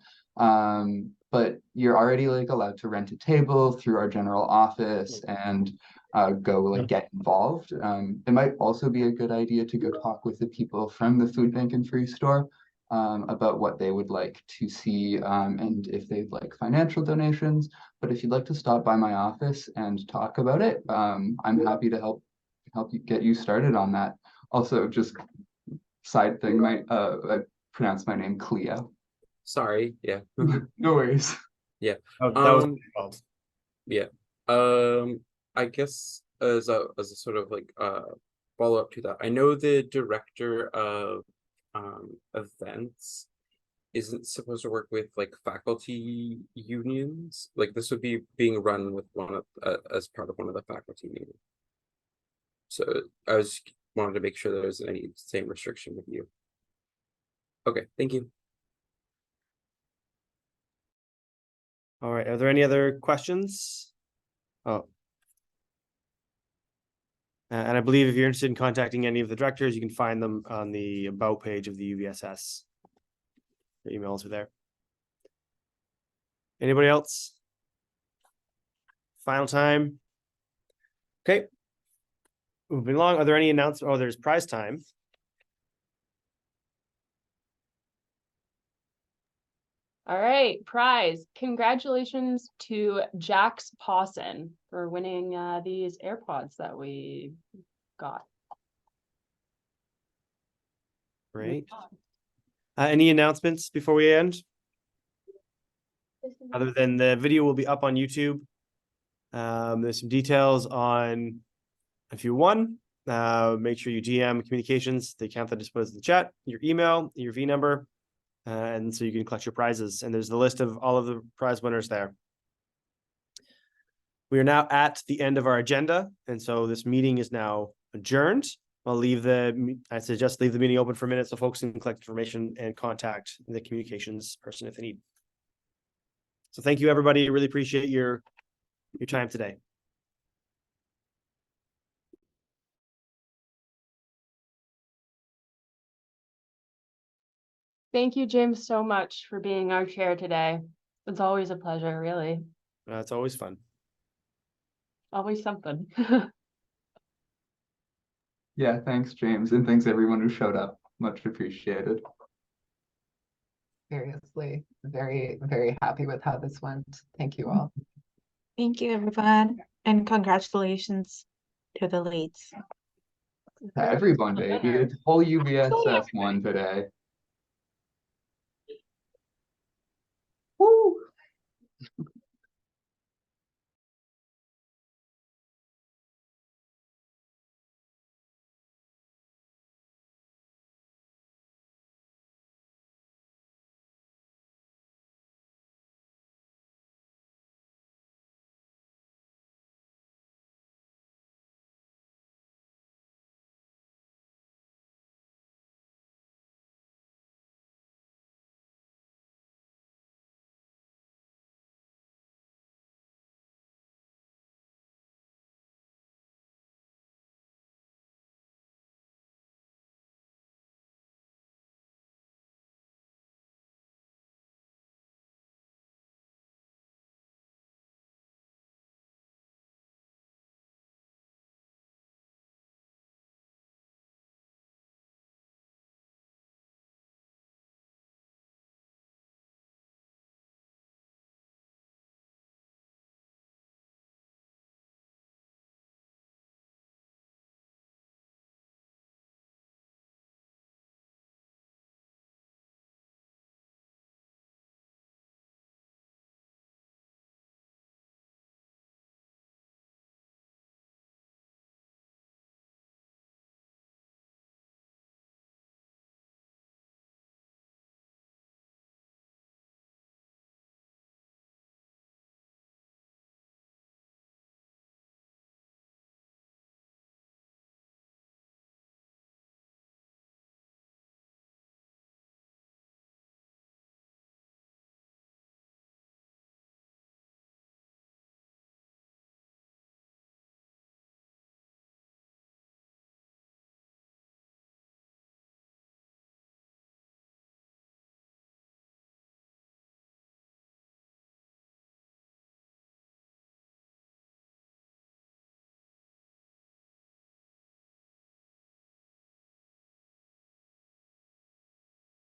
But you're already like allowed to rent a table through our general office and go like get involved. It might also be a good idea to go talk with the people from the food bank and free store about what they would like to see and if they'd like financial donations. But if you'd like to stop by my office and talk about it, I'm happy to help you get you started on that. Also, just side thing, I pronounced my name Cleo. Sorry, yeah. No worries. Yeah. Oh, that was my fault. Yeah. I guess as a sort of like follow up to that, I know the director of events isn't supposed to work with like faculty unions. Like this would be being run with one of as part of one of the faculty meetings. So I was wanted to make sure there was any same restriction with you. Okay, thank you. All right. Are there any other questions? Oh. And I believe if you're interested in contacting any of the directors, you can find them on the About page of the UVSS. Their emails are there. Anybody else? Final time. Okay. Moving along. Are there any announcements? Oh, there's prize time. All right, prize. Congratulations to Jax Pawson for winning these AirPods that we got. Great. Any announcements before we end? Other than the video will be up on YouTube. There's some details on if you won. Make sure you DM communications, the account that displays in the chat, your email, your V number. And so you can collect your prizes. And there's the list of all of the prize winners there. We are now at the end of our agenda. And so this meeting is now adjourned. I suggest leave the meeting open for a minute so folks can collect information and contact the communications person if they need. So thank you, everybody. Really appreciate your time today. Thank you, James, so much for being our chair today. It's always a pleasure, really. It's always fun. Always something. Yeah, thanks, James, and thanks everyone who showed up. Much appreciated. Seriously, very, very happy with how this went. Thank you all. Thank you, everyone, and congratulations to the leads. Everyone, baby. It's whole UVSS won today. Woo!